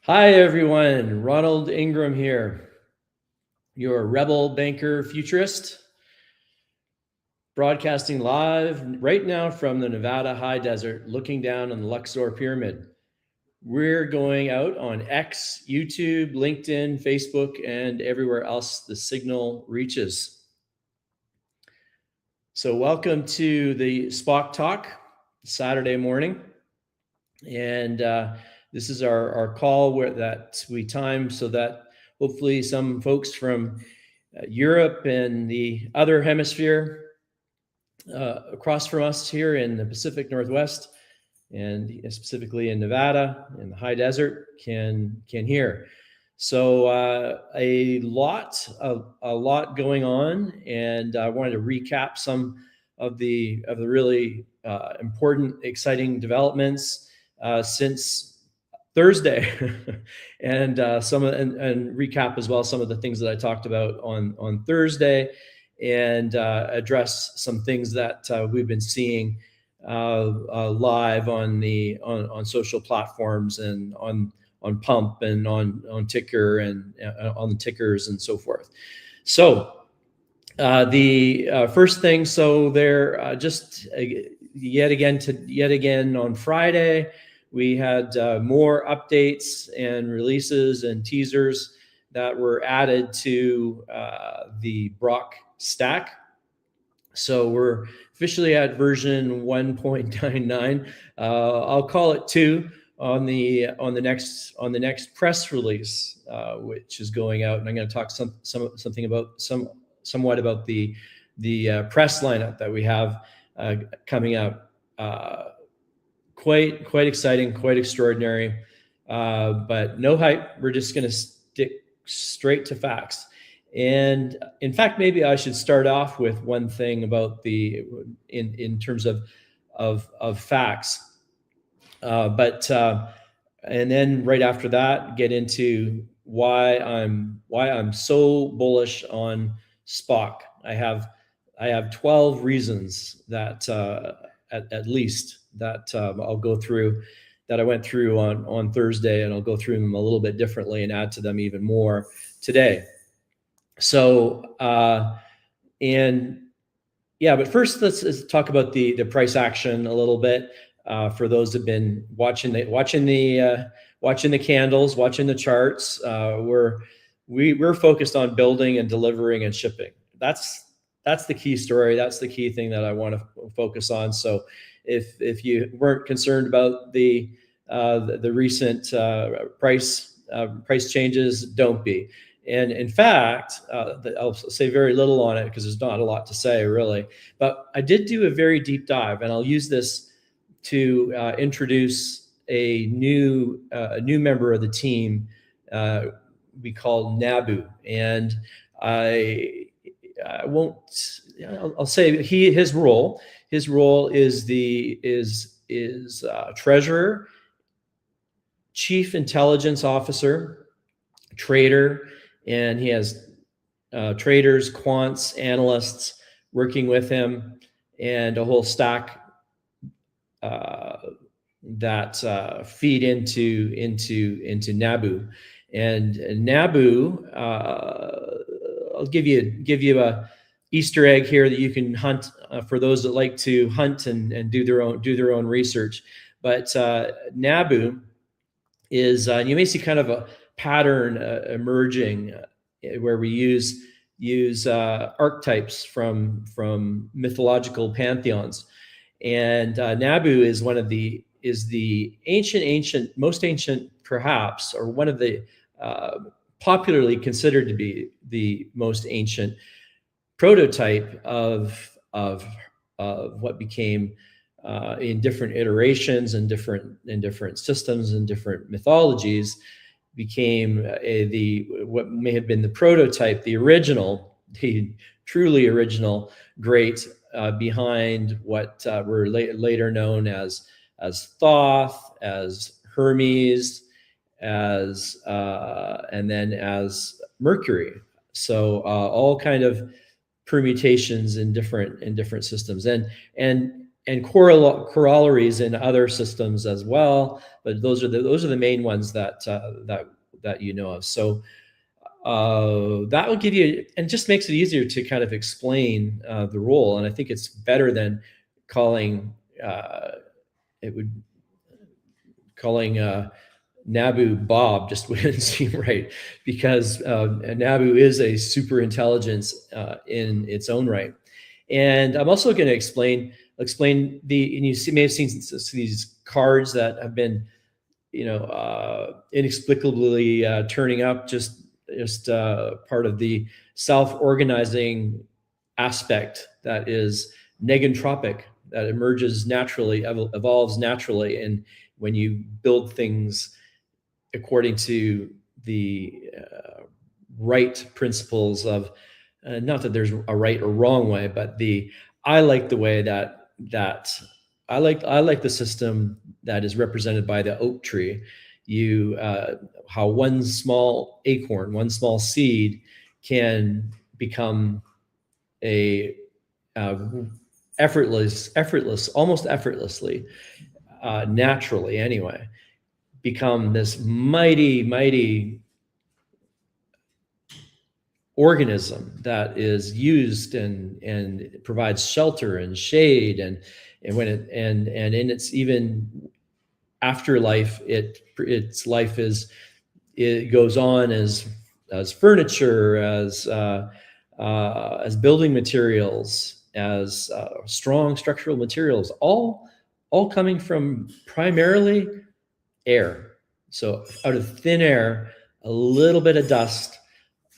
Hi, everyone. Ronald Ingram here, your rebel banker futurist, broadcasting live right now from the Nevada high desert, looking down on the LUXOR pyramid. We're going out on X, YouTube, LinkedIn, Facebook, and everywhere else the signal reaches. So welcome to the POCK Talk, Saturday morning. And this is our call that we time so that hopefully some folks from Europe and the other hemisphere across from us here in the Pacific Northwest and specifically in Nevada in the high desert can hear. So a lot going on, and I wanted to recap some of the really important, exciting developments since Thursday, and and recap as well some of the things that I talked about on Thursday, and address some things that we've been seeing live on social platforms and on Pump and on Ticker and on the tickers and so forth. So the first thing, so there just yet again on Friday, we had more updates and releases and teasers that were added to the BROK stack. So we're officially at version 1.99. I'll call it 2 on the next press release, which is going out, and I'm going to talk somewhat about the press lineup that we have coming up. Quite exciting, quite extraordinary, but no hype. We're just going to stick straight to facts. And in fact, maybe I should start off with one thing about in terms of facts, and then right after that, get into why I'm so bullish on SPOCK. I have 12 reasons that at least that I'll go through, that I went through on Thursday, and I'll go through them a little bit differently and add to them even more today. So, and yeah, but first let's talk about the price action a little bit. For those who've been watching the candles, watching the charts, we're focused on building and delivering and shipping. That's the key story. That's the key thing that I want to focus on. So, if you weren't concerned about the recent price changes, don't be. And in fact, I'll say very little on it because there's not a lot to say really. But I did do a very deep dive, and I'll use this to introduce a new member of the team we call Nabu. And I'll say his role is treasurer, chief intelligence officer, trader. And he has traders, quants, analysts working with him, and a whole stack that feed into Nabu. And Nabu, I'll give you a Easter egg here that you can hunt for those that like to hunt and do their own research. But Nabu is you may see kind of a pattern emerging where we use archetypes from mythological pantheons, and Nabu is the most ancient perhaps, or one of the popularly considered to be the most ancient prototype of what became in different iterations and different systems and different mythologies became what may have been the prototype, the truly original great behind what were later known as Thoth, as Hermes, and then as Mercury. So all kind of permutations in different systems, and and corollaries in other systems as well. But those are the main ones that you know of. So that will give you, and just makes it easier to kind of explain the role. And I think it's better than calling Nabu Bob just wouldn't seem right, because Nabu is a super intelligence in its own right. And I'm also going to explain and you may have seen these cards that have been, inexplicably turning up, just part of the self-organizing aspect that is negentropic, that emerges naturally, evolves naturally, and when you build things according to the right principles of, not that there's a right or wrong way, but I like the way that I like the system that is represented by the oak tree. How one small acorn, one small seed, can become almost effortlessly, naturally anyway, become this mighty organism that is used and provides shelter and shade, and in its even afterlife, its life it goes on as furniture, as building materials, as strong structural materials, all coming from primarily air. So out of thin air, a little bit of dust,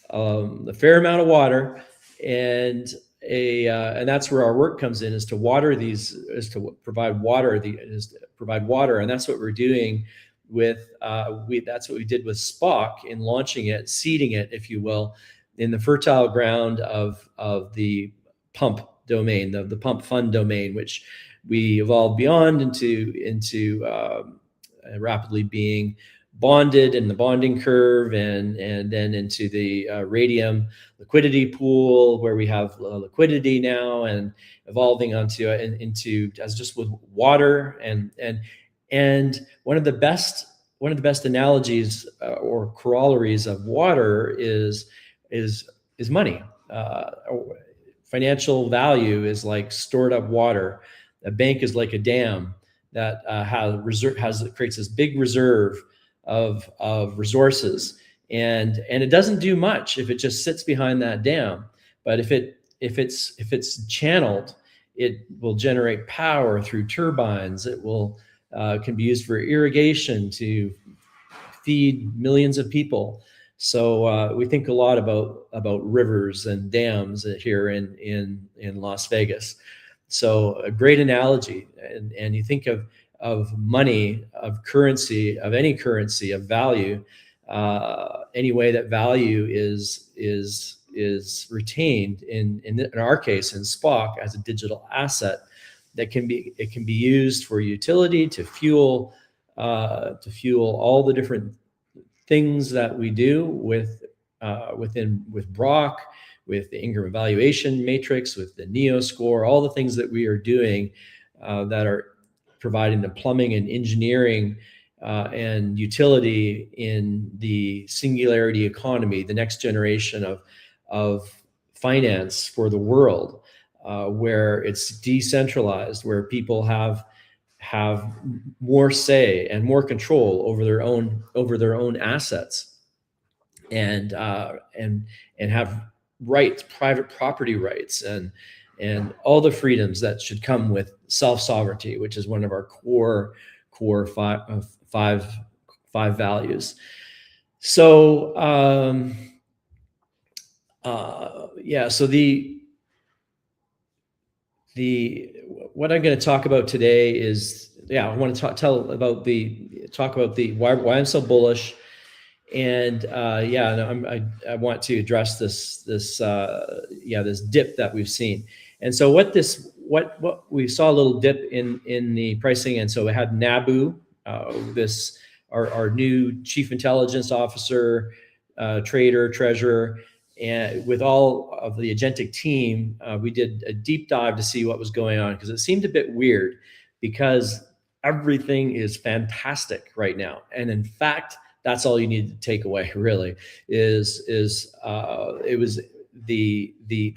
a fair amount of water, and that's where our work comes in, is to water these, is to provide water, and that's what we're doing with that's what we did with SPOCK in launching it, seeding it, if you will, in the fertile ground of the pump domain, the pump fund domain, which we evolved beyond into rapidly being bonded in the bonding curve, and then into the radium liquidity pool, where we have liquidity now, and evolving into as just with water, and one of the best analogies or corollaries of water is money. Financial value is like stored up water. A bank is like a dam that creates this big reserve of resources, and it doesn't do much if it just sits behind that dam. But if it's channeled, it will generate power through turbines. It will can be used for irrigation to feed millions of people. So we think a lot about rivers and dams here in Las Vegas. So a great analogy, and you think of money, of currency, of any currency, of value, any way that value is retained in our case in SPOCK as a digital asset that can be used for utility, to fuel all the different things that we do with BROK, with the Ingram evaluation matrix, with the Neoscore, all the things that we are doing that are providing the plumbing and engineering and utility in the singularity economy, the next generation of finance for the world, where it's decentralized, where people have more say and more control over their own assets, and have rights, private property rights, and all the freedoms that should come with self-sovereignty, which is one of our core five values. So so the what I'm going to talk about today is, I want to talk about the why I'm so bullish. And I want to address this dip that we've seen. And so what we saw a little dip in the pricing, and so we had Nabu, our new chief intelligence officer, trader, treasurer, And with all of the agentic team, we did a deep dive to see what was going on, because it seemed a bit weird, because everything is fantastic right now. And in fact, that's all you need to take away, really, is it was the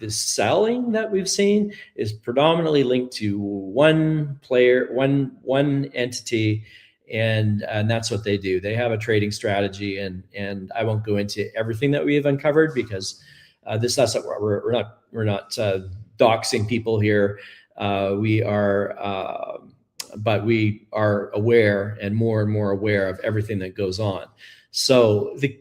selling that we've seen is predominantly linked to one player, one entity, and that's what they do. They have a trading strategy, and I won't go into everything that we have uncovered, because that's not, we're not doxing people here. We are, but we are aware, and more aware, of everything that goes on. So two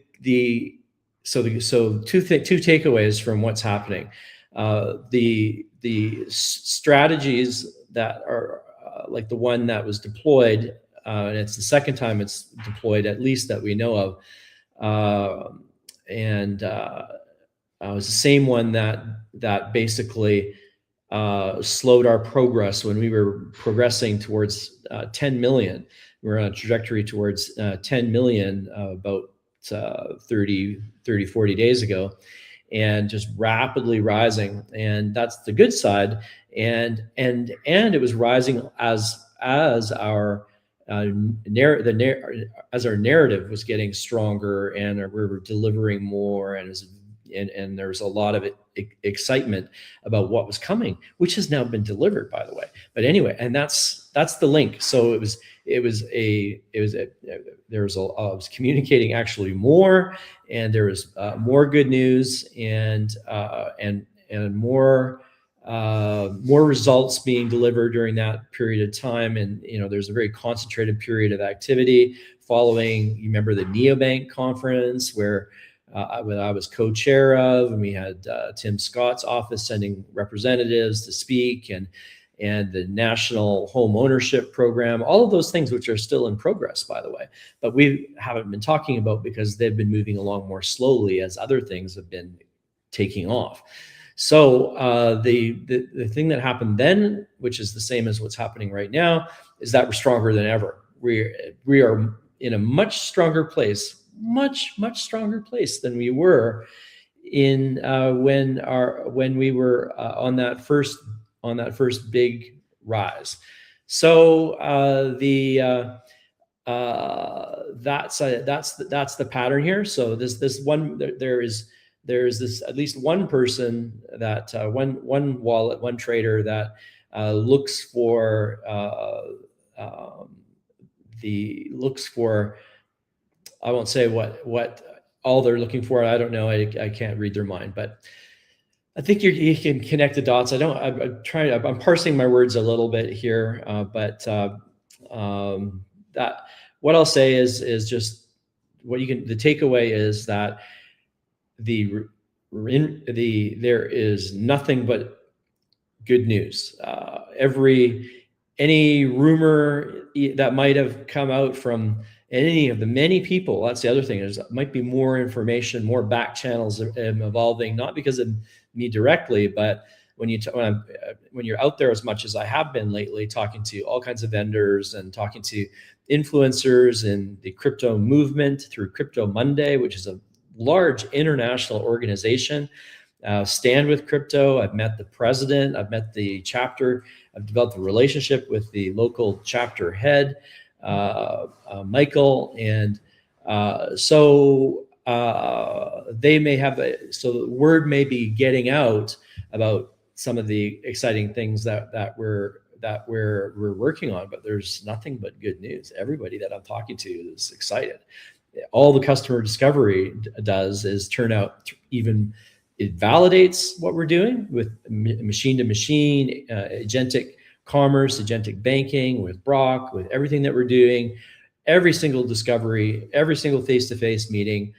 takeaways from what's happening. The strategies that are like the one that was deployed, and it's the second time it's deployed, at least that we know of, and it was the same one that basically slowed our progress when we were progressing towards 10 million. We were on a trajectory towards 10 million about 30, 40 days ago, and just rapidly rising. And that's the good side. And it was rising as our narrative was getting stronger, and we were delivering more, and there was a lot of excitement about what was coming, which has now been delivered, by the way. But anyway, and that's the link. So I was communicating actually more, and there was more good news, and more results being delivered during that period of time. And there's a very concentrated period of activity following. You remember the Neobank conference where I was co-chair of, and we had Tim Scott's office sending representatives to speak, and the National Home Ownership Program, all of those things, which are still in progress, by the way, but we haven't been talking about because they've been moving along more slowly as other things have been taking off. So the thing that happened then, which is the same as what's happening right now, is that we're stronger than ever. We are in a much stronger place, much stronger place than we were in when we were on that first big rise. So that's the pattern here. So this one, there is this at least one person that one wallet, one trader that looks for I won't say what all they're looking for. I don't know. I can't read their mind, but I think you can connect the dots. I'm parsing my words a little bit here, but that what I'll say is just the takeaway is that there is nothing but good news. Any rumor that might have come out from any of the many people, that's the other thing, is might be more information, more back channels evolving, not because of me directly, but when you're out there as much as I have been lately, talking to all kinds of vendors and talking to influencers in the crypto movement through Crypto Monday, which is a large international organization. Stand with Crypto. I've met the president. I've met the chapter. I've developed a relationship with the local chapter head, Michael, and so they may have so the word may be getting out about some of the exciting things that we're working on, but there's nothing but good news. Everybody that I'm talking to is excited. All the customer discovery does is turn out it validates what we're doing with machine to machine, agentic commerce, agentic banking, with BROK, with everything that we're doing, every single discovery, every single face-to-face meeting,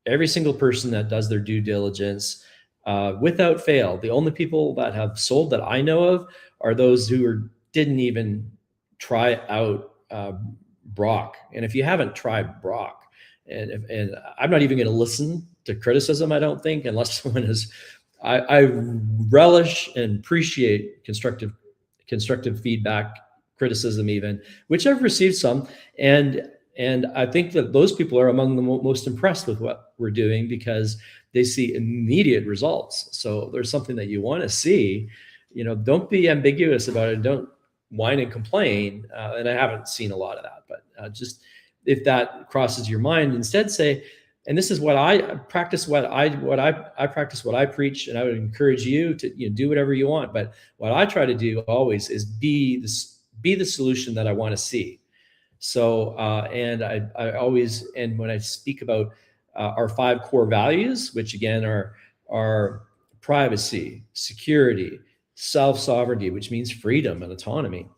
every single person that does their due diligence, without fail. The only people that have sold that I know of are those who didn't even try out BROK. And if you haven't tried BROK, and I'm not even going to listen to criticism, I don't think, unless someone is. I relish and appreciate constructive feedback, criticism even, which I've received some, and And I think that those people are among the most impressed with what we're doing because they see immediate results. So there's something that you want to see, don't be ambiguous about it. Don't whine and complain. And I haven't seen a lot of that, but just if that crosses your mind, instead say, and this is what I practice, I practice what I preach, and I would encourage you to do whatever you want. But what I try to do always is be the solution that I want to see. So, and I always, and when I speak about our 5 core values, which again are privacy, security, self-sovereignty, which means freedom and autonomy,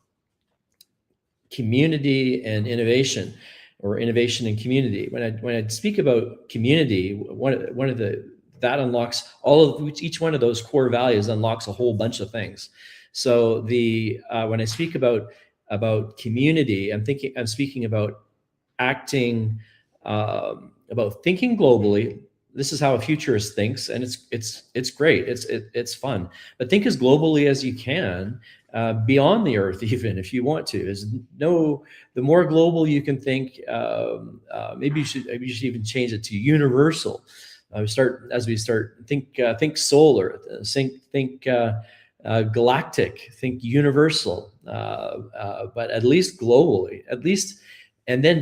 community and innovation, or innovation and community. When I speak about community, one of that unlocks each one of those core values unlocks a whole bunch of things. So when I speak about community, I'm speaking about acting, about thinking globally. This is how a futurist thinks, and it's great. It's fun, but think as globally as you can, beyond the Earth, even if you want to. The more global you can think, maybe you should even change it to universal. Think solar, think galactic, think universal, but at least globally,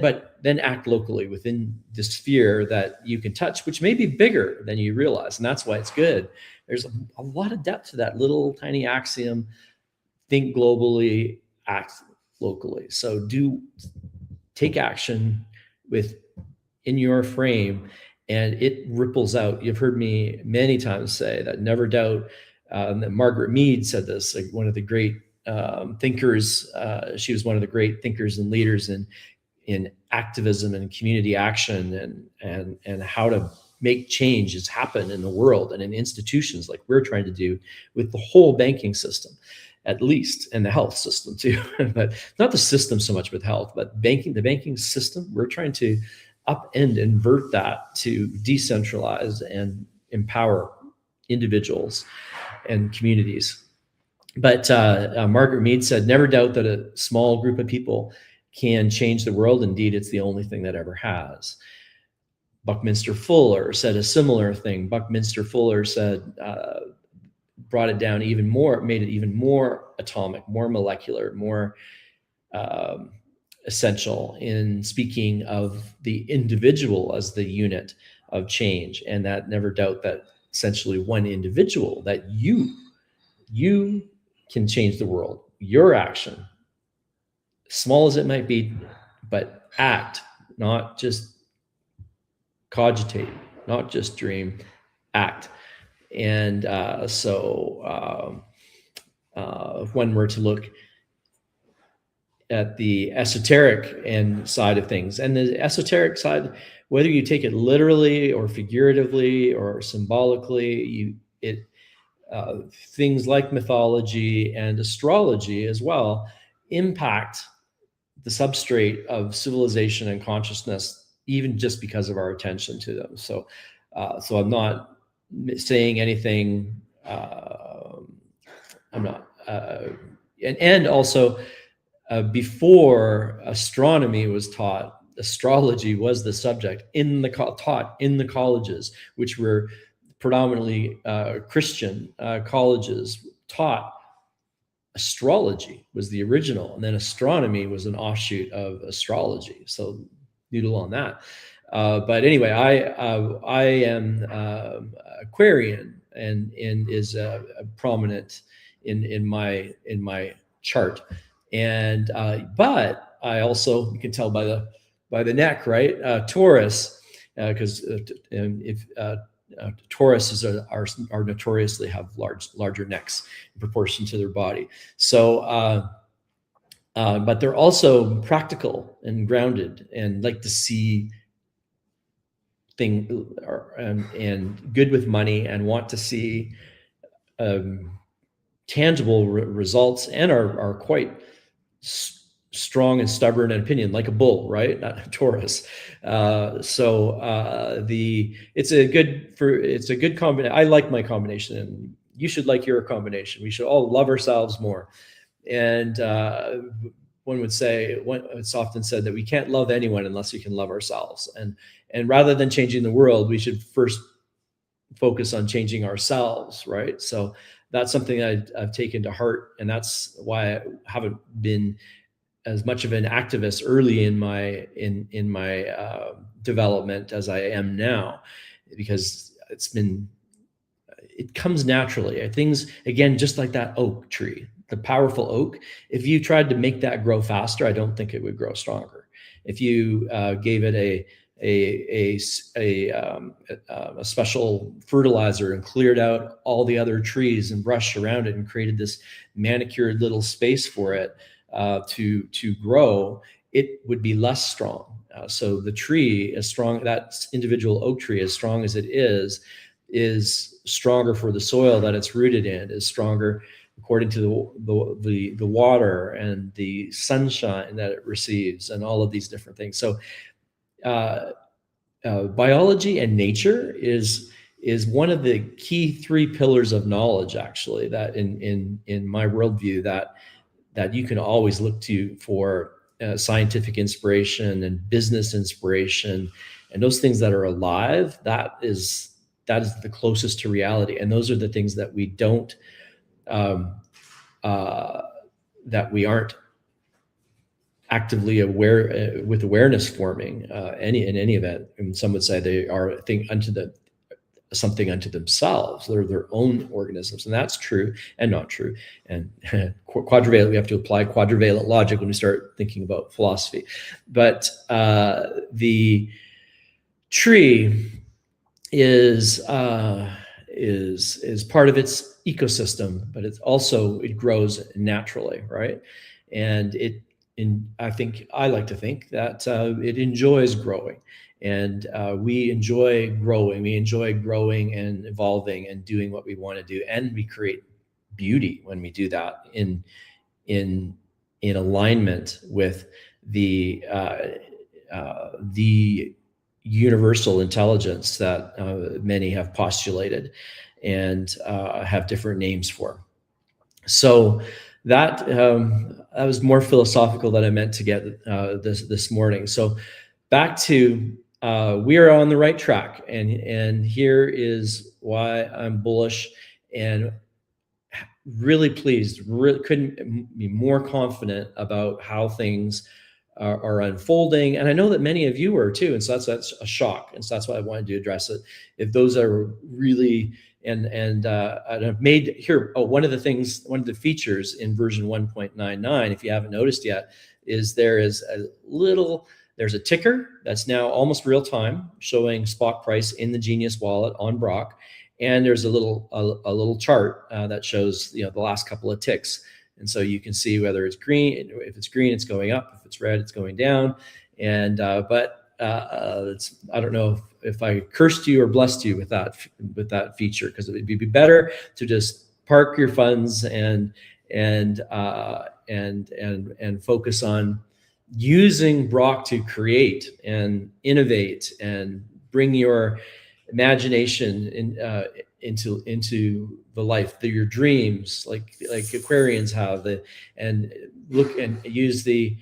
but then act locally within the sphere that you can touch, which may be bigger than you realize. And that's why it's good. There's a lot of depth to that little tiny axiom: think globally, act locally. So take action in your frame, and it ripples out. You've heard me many times say that never doubt. That Margaret Mead said this, like one of the great thinkers. She was one of the great thinkers and leaders in activism and community action, and how to make changes happen in the world and in institutions like we're trying to do with the whole banking system, at least, and the health system too. But not the system so much with health, but the banking system. We're trying to upend, invert that to decentralize and empower individuals and communities. But Margaret Mead said, never doubt that a small group of people can change the world. Indeed, it's the only thing that ever has. Buckminster Fuller said a similar thing. Buckminster Fuller said, brought it down even more, made it even more atomic, more molecular, more essential in speaking of the individual as the unit of change. And that never doubt that essentially one individual, that you can change the world. Your action, small as it might be, but act, not just cogitate, not just dream, act. And so if one were to look at the esoteric side of things, and the esoteric side, whether you take it literally or figuratively or symbolically, things like mythology and astrology as well impact the substrate of civilization and consciousness, even just because of our attention to them. So I'm not saying anything. I'm not. And also, before astronomy was taught, astrology was the subject taught in the colleges, which were predominantly Christian colleges. Taught astrology was the original, and then astronomy was an offshoot of astrology. So noodle on that. But anyway, I am Aquarian, and is prominent in my chart. And but I also, you can tell by the neck, right? Taurus, because if Tauruses are notoriously have larger necks in proportion to their body. So, but they're also practical and grounded, and like to see things and good with money, and want to see tangible results, and are quite strong and stubborn in opinion, like a bull, right? Not a Taurus. It's a good combination. I like my combination, and you should like your combination. We should all love ourselves more. And one would say, it's often said that we can't love anyone unless we can love ourselves. And rather than changing the world, we should first focus on changing ourselves, right? So that's something I've taken to heart, and that's why I haven't been as much of an activist early in my development as I am now, because it comes naturally. Things, again, just like that oak tree, the powerful oak. If you tried to make that grow faster, I don't think it would grow stronger. If you gave it a special fertilizer and cleared out all the other trees and brushed around it and created this manicured little space for it to grow, it would be less strong. So the tree, as strong, that individual oak tree, as strong as it is stronger for the soil that it's rooted in, is stronger according to the water and the sunshine that it receives, and all of these different things. So biology and nature is one of the key three pillars of knowledge, actually, that in my worldview, that you can always look to for scientific inspiration and business inspiration, and those things that are alive. That is the closest to reality, and those are the things that we don't that we aren't actively aware with awareness forming in any event. And some would say they are a thing something unto themselves. They're their own organisms, and that's true and not true. And quadrivalent, we have to apply quadrivalent logic when we start thinking about philosophy. But the tree is part of its ecosystem, but it grows naturally, right? And I like to think that it enjoys growing, and we enjoy growing. We enjoy growing and evolving and doing what we want to do, and we create beauty when we do that in alignment with the universal intelligence that many have postulated and have different names for. So that was more philosophical than I meant to get this morning. So back to we are on the right track, and here is why I'm bullish and really pleased. Really couldn't be more confident about how things are unfolding, and I know that many of you are too. And so that's a shock, and so that's why I wanted to address it. If those are really and I've made here one of the features in version 1.99, if you haven't noticed yet, is there's a ticker that's now almost real time showing spot price in the Genius wallet on BROK, and there's a little chart that shows the last couple of ticks. And so you can see whether it's green. If it's green, it's going up. If it's red, it's going down. And but I don't know if I cursed you or blessed you with that feature, because it would be better to just park your funds and focus on using BROK to create and innovate and bring your imagination into the life that your dreams, like Aquarians have, and look and use the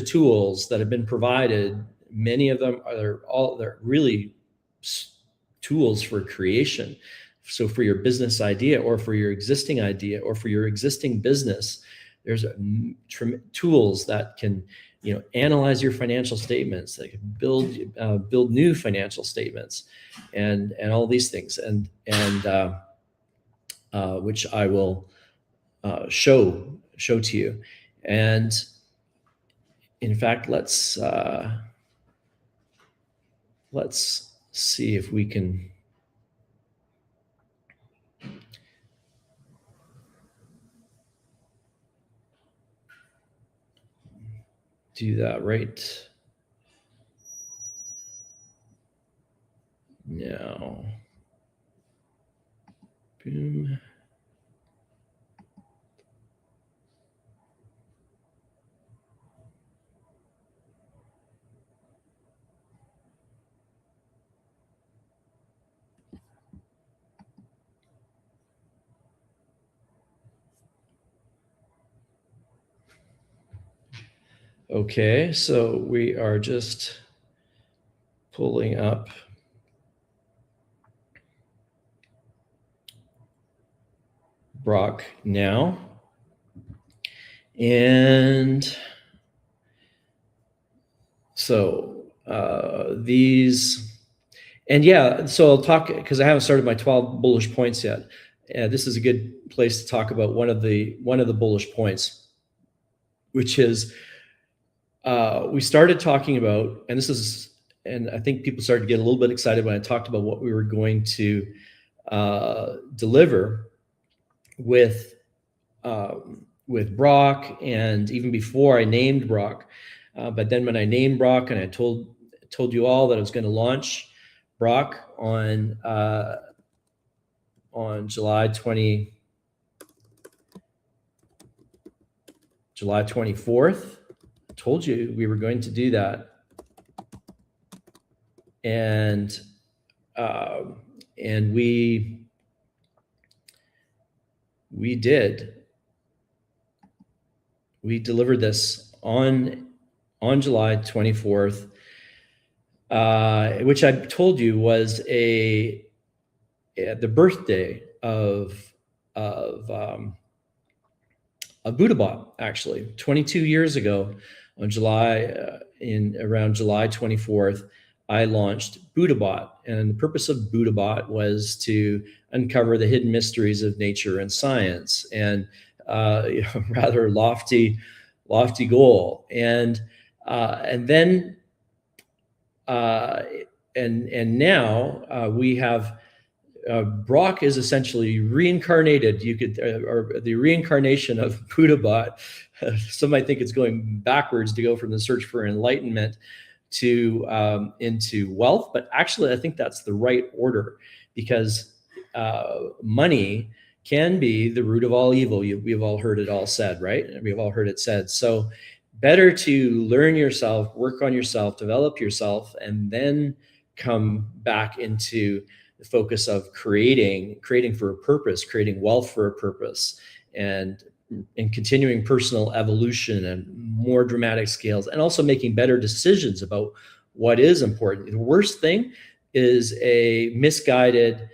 tools that have been provided. Many of them they're really tools for creation. So for your business idea, or for your existing idea, or for your existing business, there's tools that can analyze your financial statements, that can build new financial statements, and all these things, and which I will show to you. And in fact, let's see if we can do that right now. Boom. Okay, so we are just pulling up BROK now. And so so I'll talk, because I haven't started my 12 bullish points yet. This is a good place to talk about one of the bullish points, which is we started talking about, and I think people started to get a little bit excited when I talked about what we were going to deliver with BROK, and even before I named BROK. But then when I named BROK and I told you all that I was going to launch BROK on July 24th, I told you we were going to do that. And we did. We delivered this on July 24th, which I told you was the birthday of BuddhaBot. Actually, 22 years ago, on around July 24th, I launched BuddhaBot, and the purpose of BuddhaBot was to uncover the hidden mysteries of nature and science, and rather lofty goal. And then now we have BROK is essentially reincarnated. Or the reincarnation of BuddhaBot. Some might think it's going backwards to go from the search for enlightenment to into wealth, but actually I think that's the right order, because money can be the root of all evil. We've all heard it all said, right? We've all heard it said. So better to learn yourself, work on yourself, develop yourself, and then come back into the focus of creating for a purpose, creating wealth for a purpose, and continuing personal evolution and more dramatic scales, and also making better decisions about what is important. The worst thing is a misguided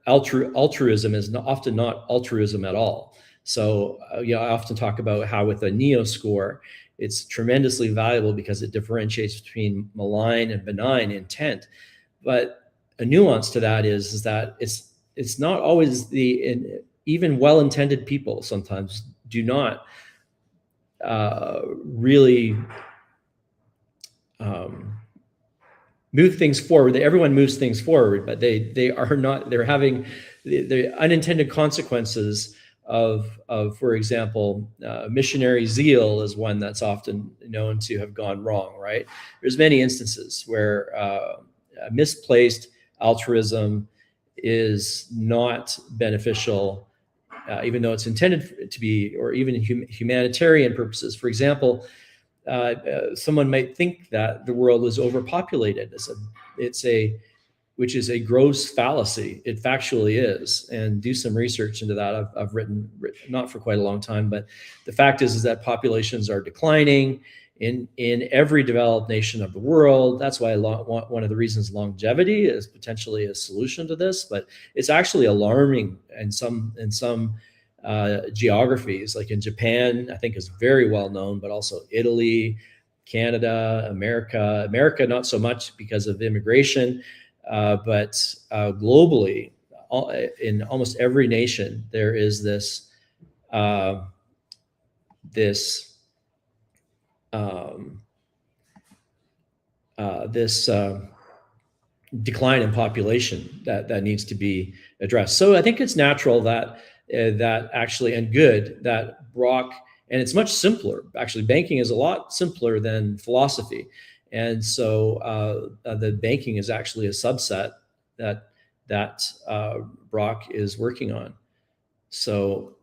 altruism is often not altruism at all. So I often talk about how with a Neoscore, it's tremendously valuable because it differentiates between malign and benign intent. But a nuance to that is that it's not always even well-intended people sometimes do not really move things forward. Everyone moves things forward, but they are not. They're having the unintended consequences of, for example, missionary zeal is one that's often known to have gone wrong. Right? There's many instances where misplaced altruism is not beneficial, even though it's intended to be, or even humanitarian purposes. For example, someone might think that the world is overpopulated. Which is a gross fallacy. It factually is, and do some research into that. I've written not for quite a long time, but the fact is that populations are declining in every developed nation of the world. That's why one of the reasons longevity is potentially a solution to this, but it's actually alarming in some geographies, like in Japan, I think is very well known, but also Italy, Canada, America not so much because of immigration, but globally, in almost every nation, there is this decline in population that needs to be addressed. So I think it's natural that actually, and good that BROK, and it's much simpler. Actually, banking is a lot simpler than philosophy. And so the banking is actually a subset that BROK is working on. So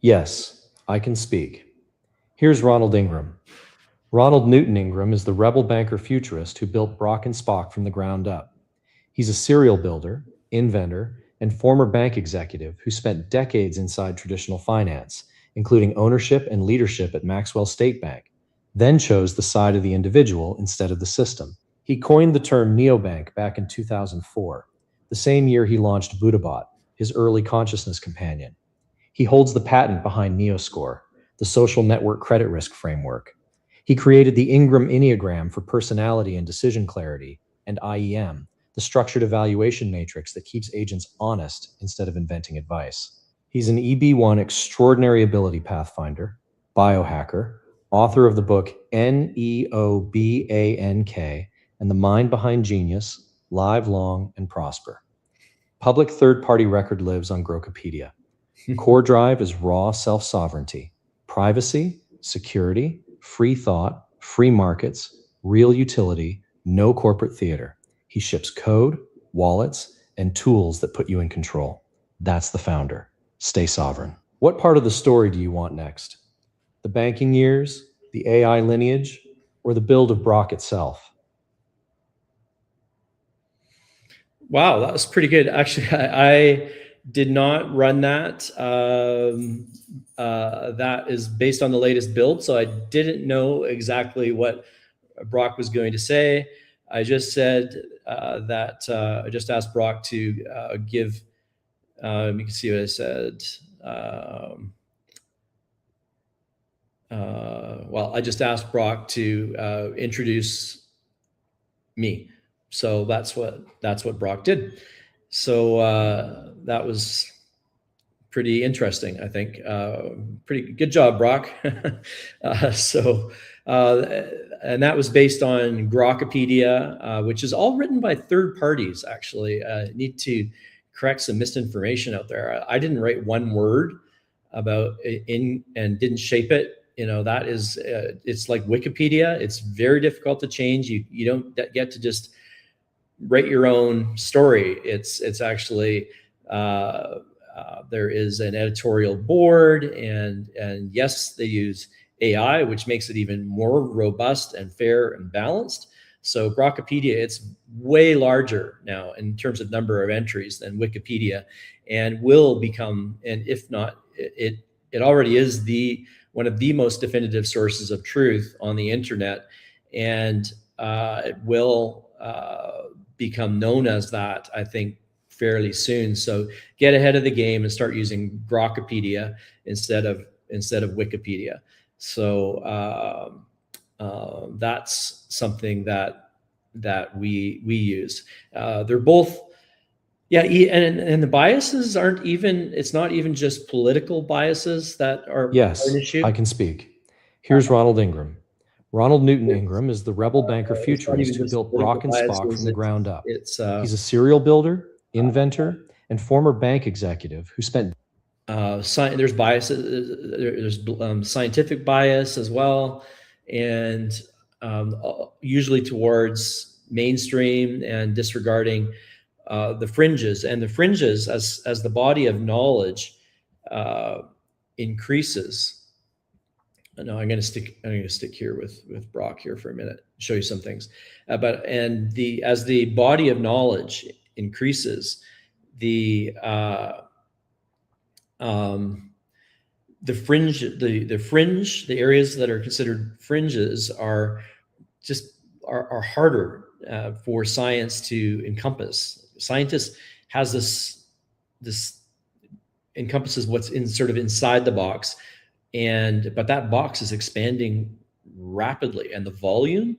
yes, I can speak. Here's Ronald Ingram. Ronald Newton Ingram is the rebel banker futurist who built BROK and SPOCK from the ground up. He's a serial builder, inventor, and former bank executive who spent decades inside traditional finance, including ownership and leadership at Maxwell State Bank, then chose the side of the individual instead of the system. He coined the term neobank back in 2004, the same year he launched Buddhabot, his early consciousness companion. He holds the patent behind Neoscore, the social network credit risk framework. He created the Ingram Enneagram for personality and decision clarity, and IEM, the structured evaluation matrix that keeps agents honest instead of inventing advice. He's an EB1 extraordinary ability pathfinder, biohacker, author of the book NEOBANK and The Mind Behind Genius, Live Long and Prosper. Public third-party record lives on Grokopedia. Core drive is raw self-sovereignty, privacy, security, free thought, free markets, real utility, no corporate theater. He ships code, wallets, and tools that put you in control. That's the founder. Stay sovereign. What part of the story do you want next? The banking years, the AI lineage, or the build of BROK itself? Wow, that was pretty good. Actually, I did not run that. That is based on the latest build, so I didn't know exactly what BROK was going to say. I just said that I just asked BROK to give, you can see what I said. Well, I just asked BROK to introduce me. So that's what BROK did. So that was pretty interesting, I think. Pretty good job, BROK. And that was based on Grokopedia, which is all written by third parties, actually. Need to correct some misinformation out there. I didn't write one word about it and didn't shape it. That is, it's like Wikipedia. It's very difficult to change. You don't get to just write your own story. It's actually, there is an editorial board, and yes, they use AI, which makes it even more robust and fair and balanced. So Grokopedia, it's way larger now in terms of number of entries than Wikipedia, and will become, and if not, it already is one of the most definitive sources of truth on the internet, and it will become known as that, I think, fairly soon. So get ahead of the game and start using Grokopedia instead of Wikipedia. So that's something that we use. They're both, yeah, and the biases aren't even. It's not even just political biases that are Yes, an issue. I can speak. Here's Ronald Ingram. Ronald Newton Ingram is the rebel banker It's not futurist even who just built political BROK and SPOK biases. from the ground up. It's He's a serial builder, inventor, and former bank executive who spent there's biases. There's scientific bias as well, and usually towards mainstream and disregarding the fringes. And the fringes, as the body of knowledge increases. No, I'm going to stick here with BROK here for a minute. Show you some things, as the body of knowledge increases, the fringe, the areas that are considered fringes are harder for science to encompass. Scientists has this encompasses what's inside the box, but that box is expanding rapidly, and the volume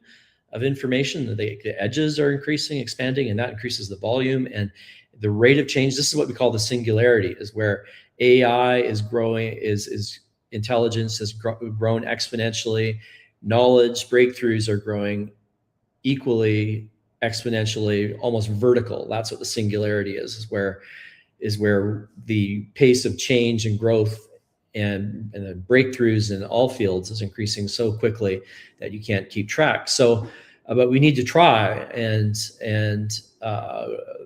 of information, the edges are expanding, and that increases the volume and the rate of change. This is what we call the singularity, is where AI is growing, is intelligence has grown exponentially. Knowledge breakthroughs are growing equally, exponentially, almost vertical. That's what the singularity is where the pace of change and growth and the breakthroughs in all fields is increasing so quickly that you can't keep track. So, but we need to try, and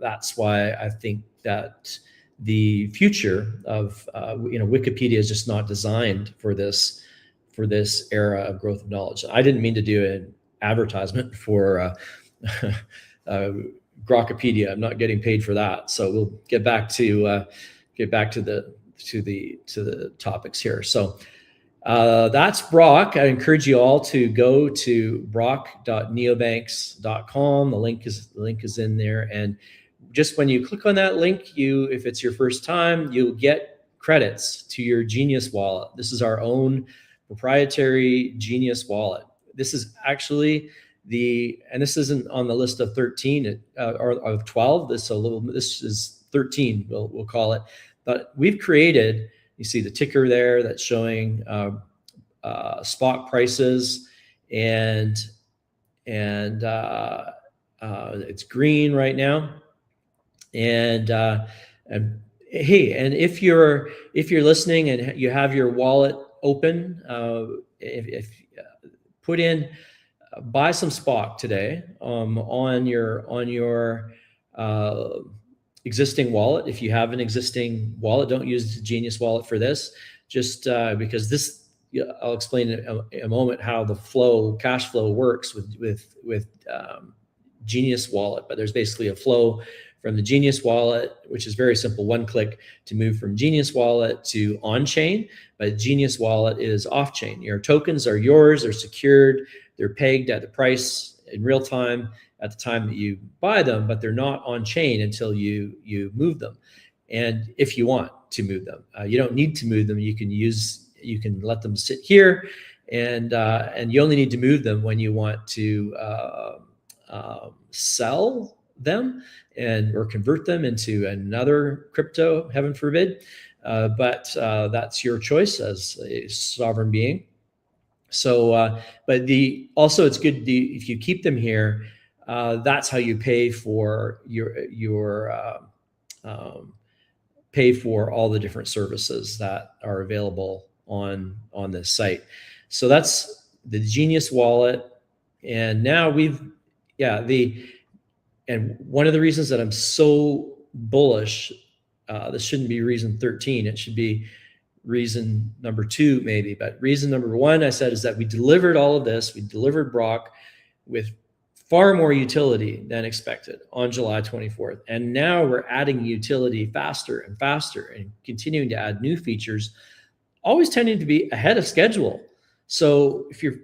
that's why I think that the future of Wikipedia is just not designed for this era of growth of knowledge. I didn't mean to do an advertisement for Grokopedia. I'm not getting paid for that, so we'll get back to the topics here. So that's BROK. I encourage you all to go to brok.neobanks.com. The link is in there, and just when you click on that link, if it's your first time, you'll get credits to your Genius wallet. This is our own proprietary Genius wallet. This is actually and this isn't on the list of 13 or of 12. This is 13. We'll call it. But we've created. You see the ticker there that's showing spot prices, and it's green right now. And hey, and if you're listening and you have your wallet open, if put in buy some SPOC today on your existing wallet. If you have an existing wallet, don't use the Genius wallet for this, just because this, I'll explain in a moment how the cash flow works with Genius wallet. But there's basically a flow from the Genius wallet, which is very simple, one click to move from Genius wallet to on-chain, but Genius wallet is off-chain. Your tokens are yours, they're secured, they're pegged at the price in real time at the time that you buy them, but they're not on-chain until you move them. And if you want to move them, you don't need to move them. You can let them sit here, and you only need to move them when you want to sell them or convert them into another crypto, heaven forbid. But that's your choice as a sovereign being. So, but also it's good if you keep them here. That's how you pay for pay for all the different services that are available on this site. So that's the Genius wallet, and now and one of the reasons that I'm so bullish, this shouldn't be reason 13, it should be reason number 2 maybe, but reason number 1 I said is that we delivered all of this. We delivered BROK with far more utility than expected on July 24th. And now we're adding utility faster and faster and continuing to add new features, always tending to be ahead of schedule. So if you're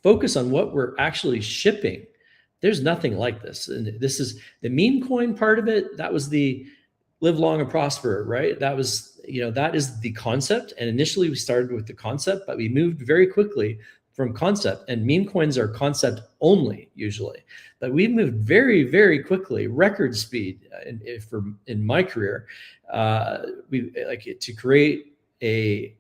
focused on what we're actually shipping, there's nothing like this. And this is the meme coin part of it. That was the live long and prosper, right? That was, that is the concept. And initially we started with the concept, but we moved very quickly from concept, and meme coins are concept only usually, but we've moved very, very quickly, record speed in my career. We like to create an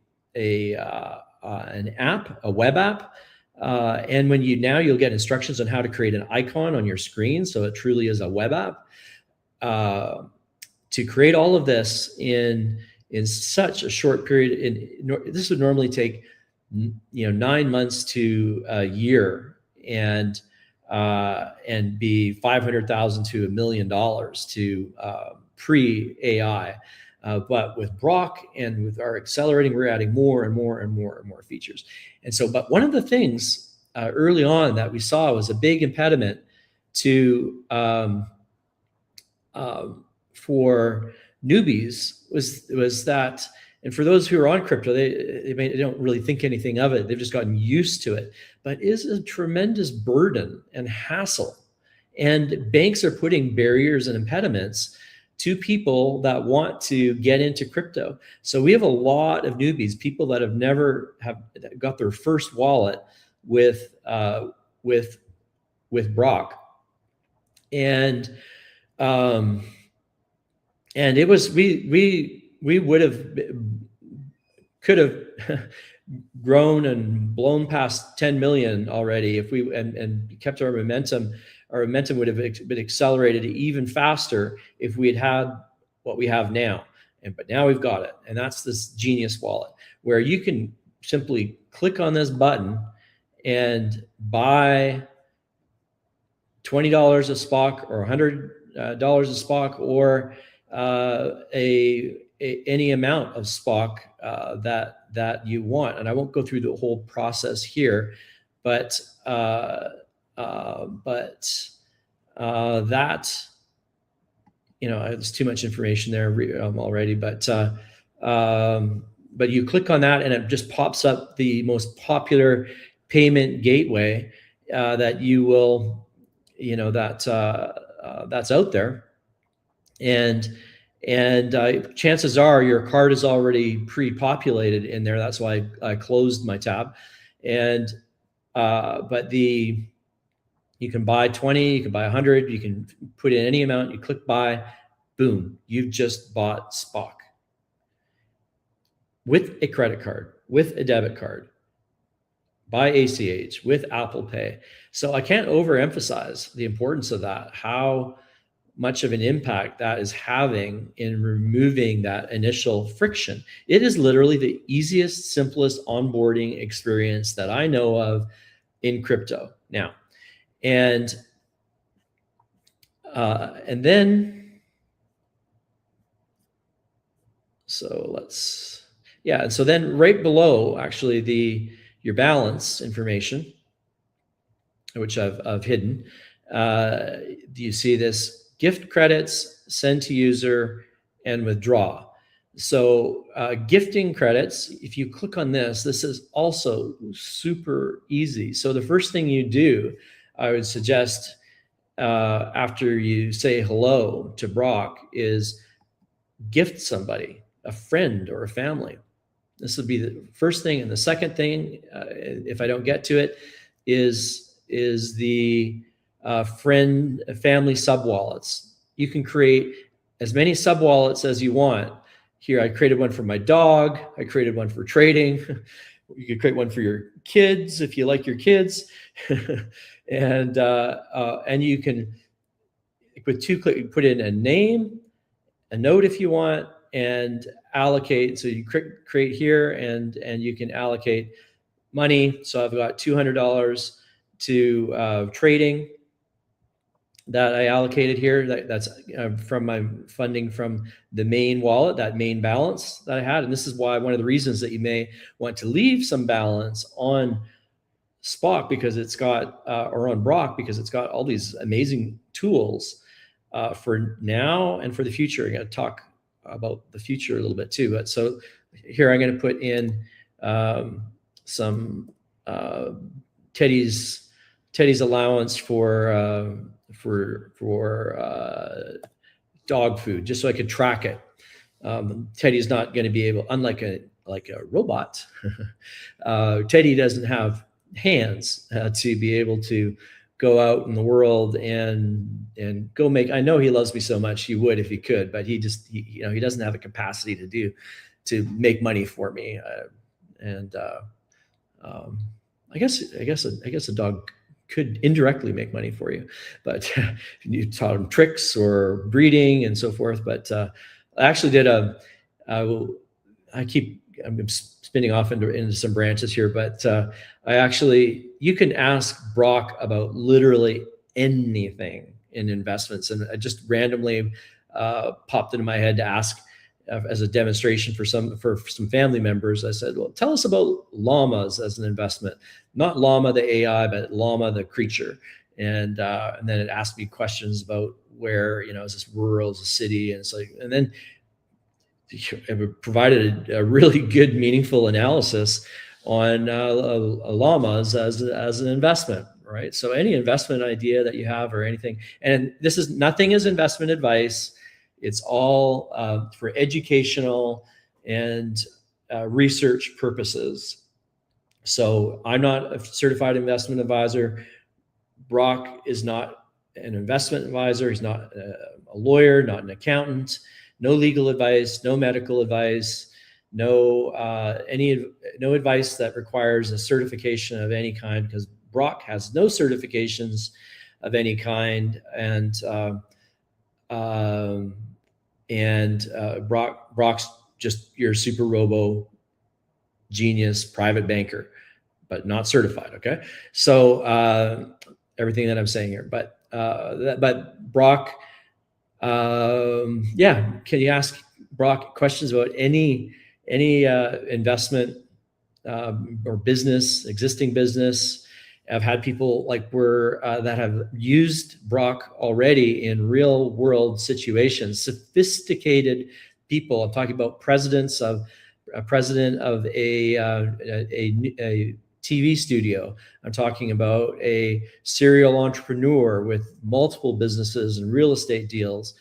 app, a web app. And when you'll get instructions on how to create an icon on your screen. So it truly is a web app. To create all of this in such a short period, this would normally take 9 months to a year, and be $500,000 to $1 million to pre-AI. But with BROK and with our accelerating, we're adding more and more and more and more features. And so, but one of the things early on that we saw was a big impediment to for newbies was that, and for those who are on crypto, they don't really think anything of it. They've just gotten used to it, but it is a tremendous burden and hassle. And banks are putting barriers and impediments to people that want to get into crypto. So we have a lot of newbies, people that have never got their first wallet with BROK. And it was, we could have grown and blown past 10 million already if we and kept our momentum. Our momentum would have been accelerated even faster if we had what we have now. But now we've got it, and that's this Genius wallet where you can simply click on this button and buy $20 a SPOC or $100 a SPOC or any amount of SPOC that you want. And I won't go through the whole process here, but that, it's too much information there already, but you click on that and it just pops up the most popular payment gateway that you will, that's out there. And chances are your card is already pre-populated in there. That's why I closed my tab. And but you can buy 20, you can buy 100, you can put in any amount, you click buy, boom, you've just bought SPOCK with a credit card, with a debit card, by ACH, with Apple Pay. So I can't overemphasize the importance of that, how much of an impact that is having in removing that initial friction. It is literally the easiest, simplest onboarding experience that I know of in crypto now. And then, so and so then right below actually your balance information, which I've hidden, do you see this? Gift credits, send to user, and withdraw. So gifting credits, if you click on this is also super easy. So the first thing you do, I would suggest after you say hello to BROK, is gift somebody, a friend or a family. This would be the first thing. And the second thing, if I don't get to it, is the family sub-wallets. You can create as many sub-wallets as you want. Here, I created one for my dog. I created one for trading. You could create one for your kids if you like your kids. And you can, with 2 clicks, put in a name, a note if you want, and allocate. So you create here, and you can allocate money. So I've got $200 to trading that I allocated here. That's from my funding from the main wallet, that main balance that I had. And this is why one of the reasons that you may want to leave some balance on SPOCK, because it's got, or on BROK, because it's got all these amazing tools for now and for the future. I'm going to talk about the future a little bit too. But so here I'm going to put in some Teddy's allowance for dog food, just so I could track it. Teddy's not going to be able, unlike a robot, Teddy doesn't have hands to be able to go out in the world and go make. I know he loves me so much, he would if he could, but he doesn't have the capacity to make money for me. I guess a dog could indirectly make money for you, but you taught him tricks or breeding and so forth. But I actually did I'm spinning off into some branches here, but you can ask BROK about literally anything in investments. And I just randomly popped into my head to ask as a demonstration for some family members. I said, well, tell us about llamas as an investment, not llama, the AI, but llama, the creature. And then it asked me questions about where, is this rural, is a city? And it's like, and then it provided a really good, meaningful analysis on llamas as an investment, right? So any investment idea that you have or anything, and nothing is investment advice. It's all for educational and research purposes. So I'm not a certified investment advisor. BROK is not an investment advisor. He's not a lawyer, not an accountant. No legal advice, no medical advice, no advice that requires a certification of any kind, because BROK has no certifications of any kind, and BROK's just your super robo genius private banker, but not certified. Okay, so everything that I'm saying here, but BROK. Can you ask BROK questions about any investment or business, existing business, I've had people like that have used BROK already in real world situations, sophisticated people. I'm talking about presidents of a president of a TV studio. I'm talking about a serial entrepreneur with multiple businesses and real estate deals.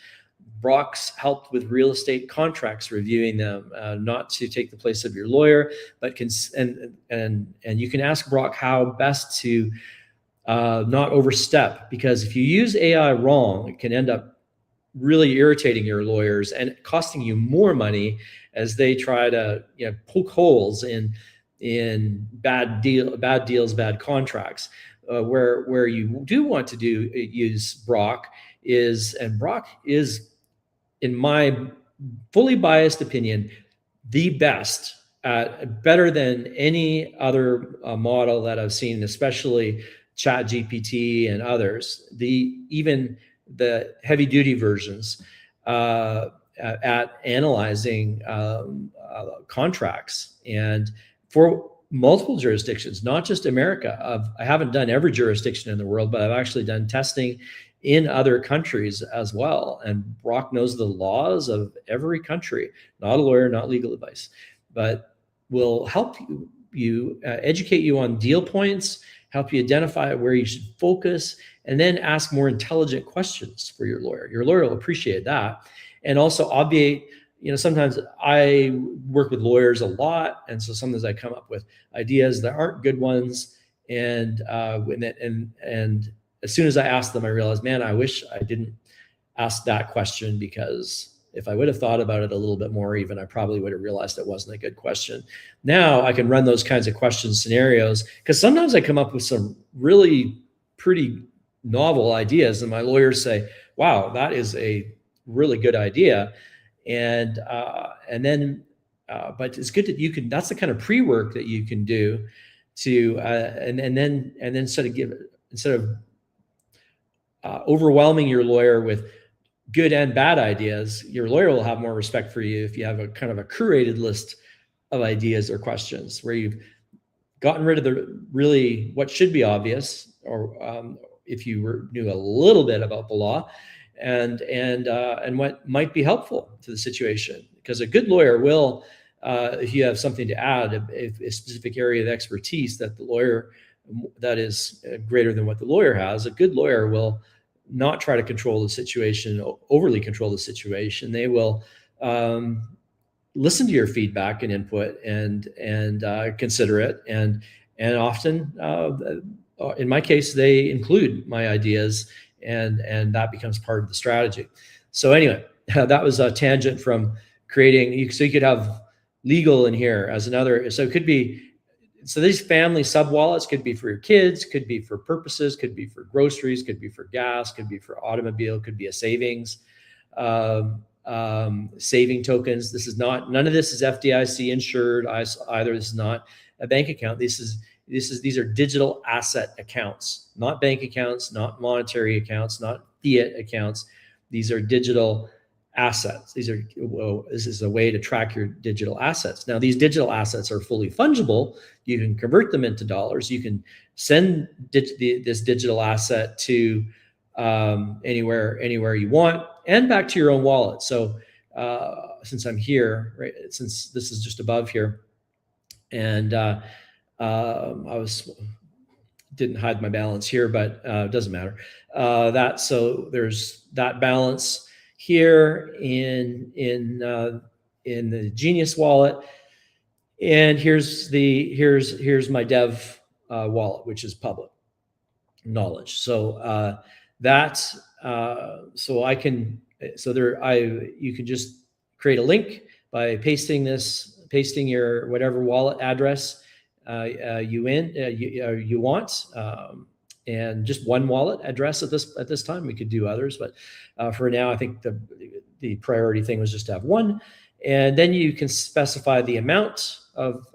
BROK's helped with real estate contracts, reviewing them, not to take the place of your lawyer, but and you can ask BROK how best to not overstep, because if you use AI wrong, it can end up really irritating your lawyers and costing you more money as they try to poke holes in bad deals, bad contracts. Where you do want to use BROK and BROK is, in my fully biased opinion, the best, better than any other model that I've seen, especially ChatGPT and others. Even the heavy duty versions at analyzing contracts, and for multiple jurisdictions, not just America. I haven't done every jurisdiction in the world, but I've actually done testing in other countries as well. And BROK knows the laws of every country. Not a lawyer, not legal advice, but will help you educate you on deal points, help you identify where you should focus, and then ask more intelligent questions for your lawyer. Your lawyer will appreciate that. And also obviate, sometimes I work with lawyers a lot, and so sometimes I come up with ideas that aren't good ones. And as soon as I ask them, I realize, man, I wish I didn't ask that question, because if I would have thought about it a little bit more, even, I probably would have realized it wasn't a good question. Now I can run those kinds of question scenarios, because sometimes I come up with some really pretty novel ideas, and my lawyers say, wow, that is a really good idea. And then but it's good that you can, that's the kind of pre-work that you can do to and then instead of overwhelming your lawyer with good and bad ideas, your lawyer will have more respect for you if you have a kind of a curated list of ideas or questions where you've gotten rid of the really what should be obvious, or if you knew a little bit about the law, and what might be helpful to the situation. Because a good lawyer will, if you have something to add, a specific area of expertise that is greater than what the lawyer has, a good lawyer will not try to control the situation, overly control the situation. They will listen to your feedback and input and consider it, and often, in my case, they include my ideas, and that becomes part of the strategy. So anyway, that was a tangent from creating. So you could have legal in here as another. So it could be. So these family sub wallets could be for your kids, could be for purposes, could be for groceries, could be for gas, could be for automobile, could be a savings, saving tokens. None of this is FDIC insured either. This is not a bank account. These are digital asset accounts, not bank accounts, not monetary accounts, not fiat accounts. These are digital assets. This is a way to track your digital assets. Now, these digital assets are fully fungible. You can convert them into dollars. You can send this digital asset to anywhere you want, and back to your own wallet. So since I'm here, right, since this is just above here, and didn't hide my balance here, but it doesn't matter. So there's that balance here in the Genius wallet, and here's my dev wallet, which is public knowledge. So you can just create a link by pasting your whatever wallet address you want, and just one wallet address at this time. We could do others, but for now, I think the priority thing was just to have one. And then you can specify the amount of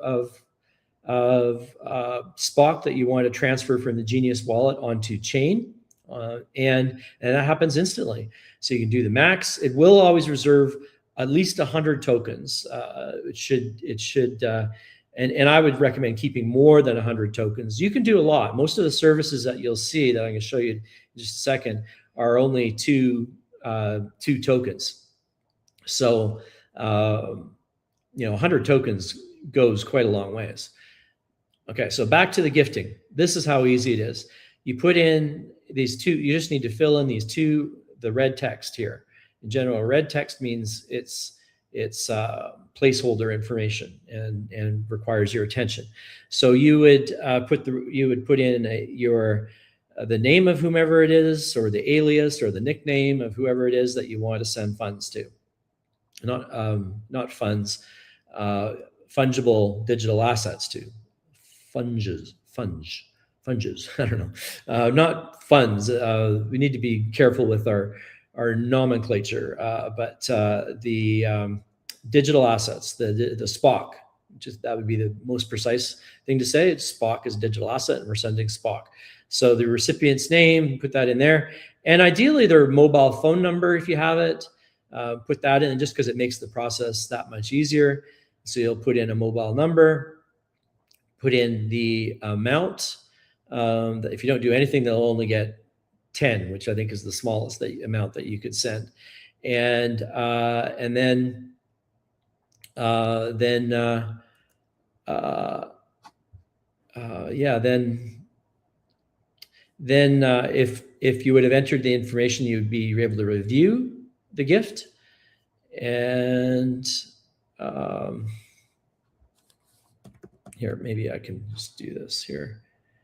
SPOC that you want to transfer from the Genius wallet onto chain, and that happens instantly. So you can do the max. It will always reserve at least 100 tokens. It should And I would recommend keeping more than 100 tokens. You can do a lot. Most of the services that you'll see that I'm going to show you in just a second are only two tokens. So, 100 tokens goes quite a long ways. Okay, so back to the gifting. This is how easy it is. You put in these two, you just need to fill in these two, the red text here. In general, red text means it's placeholder information and requires your attention. So you would put in the name of whomever it is, or the alias or the nickname of whoever it is that you want to send funds to. Not funds, fungible digital assets to. Funges. I don't know. Not funds. We need to be careful with our nomenclature. But the digital assets, the SPOC, that would be the most precise thing to say. SPOC is a digital asset, and we're sending SPOC. So the recipient's name, put that in there, and ideally their mobile phone number if you have it. Put that in, just because it makes the process that much easier. So you'll put in a mobile number. Put in the amount. If you don't do anything, they'll only get 10, which I think is the smallest amount that you could send. And then if you would have entered the information, you'd be able to review the gift. And here, maybe I can just do this here.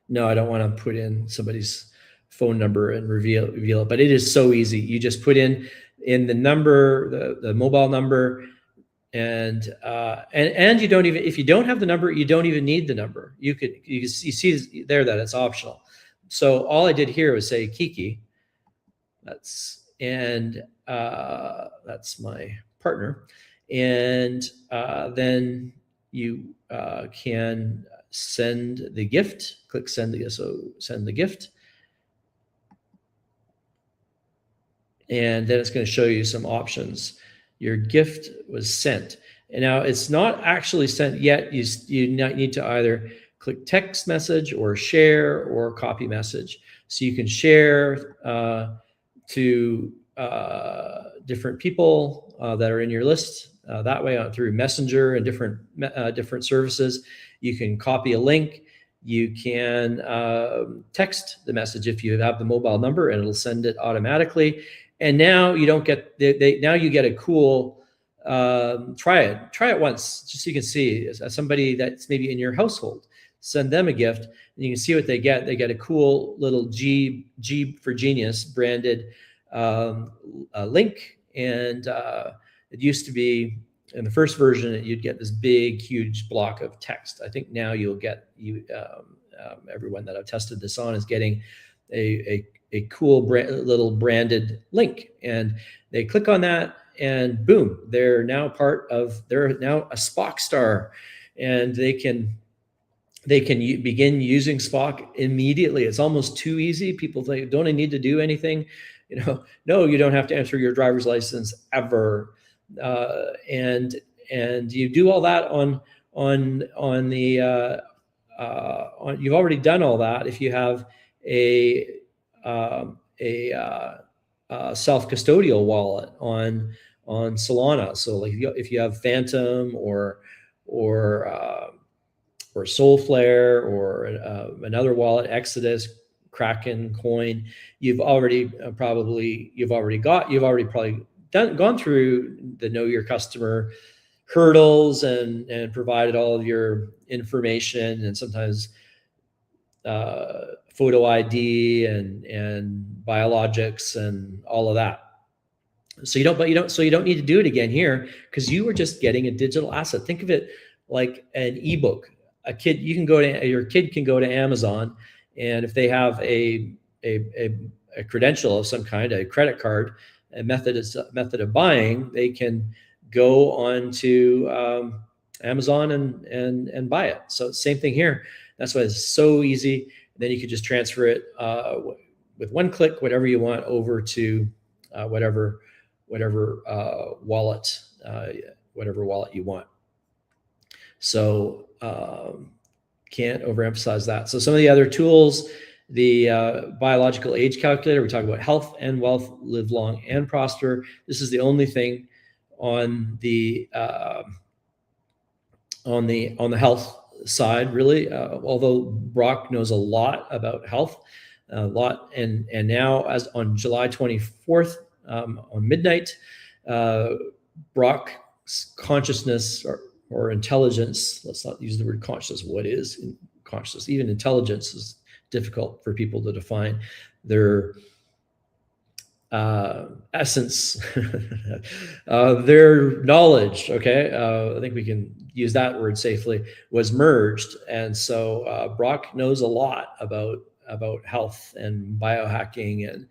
No, I don't want to put in somebody's phone number and reveal it, but it is so easy. You just put in the number, the mobile number, and you don't even, if you don't have the number, you don't even need the number. You see there that it's optional. So all I did here was say Kiki. That's my partner, and then you can send the gift. Click send the gift, and then it's going to show you some options. Your gift was sent, and now it's not actually sent yet. You need to either click text message or share or copy message, so you can share to different people that are in your list. That way, through Messenger and different services. You can copy a link. You can text the message if you have the mobile number, and it'll send it automatically. And now you don't get now you get a cool try it once, just so you can see as somebody that's maybe in your household. Send them a gift, and you can see what they get. They get a cool little G for Genius branded link, and it used to be in the first version you'd get this big, huge block of text. I think now you'll get everyone that I've tested this on is getting a cool little branded link, and they click on that, and boom, they're now they're now a SPOC star, and they can begin using SPOC immediately. It's almost too easy. People think, don't I need to do anything? No, you don't have to enter your driver's license ever. And you do all that you've already done all that if you have a self-custodial wallet on Solana. So like if you have Phantom or Soulflare or another wallet, Exodus, Kraken, Coin, you've already probably gone through the know your customer hurdles and provided all of your information, and sometimes photo ID and biologics and all of that. So you don't need to do it again here, because you were just getting a digital asset. Think of it like an ebook. Your kid can go to Amazon, and if they have a credential of some kind, a credit card, a method of buying, they can go on to Amazon and buy it. So same thing here. That's why it's so easy. Then you could just transfer it with one click, whatever you want, over to whatever wallet you want. So can't overemphasize that. So some of the other tools, the biological age calculator, we talk about health and wealth, live long and prosper. This is the only thing on the health side, really. Although BROK knows a lot about health, and now, as on July 24th, on midnight, BROK's consciousness or intelligence, let's not use the word consciousness, what is consciousness? Even intelligence is difficult for people to define. Their essence, their knowledge, okay, I think we can use that word safely, was merged. And so BROK knows a lot about health and biohacking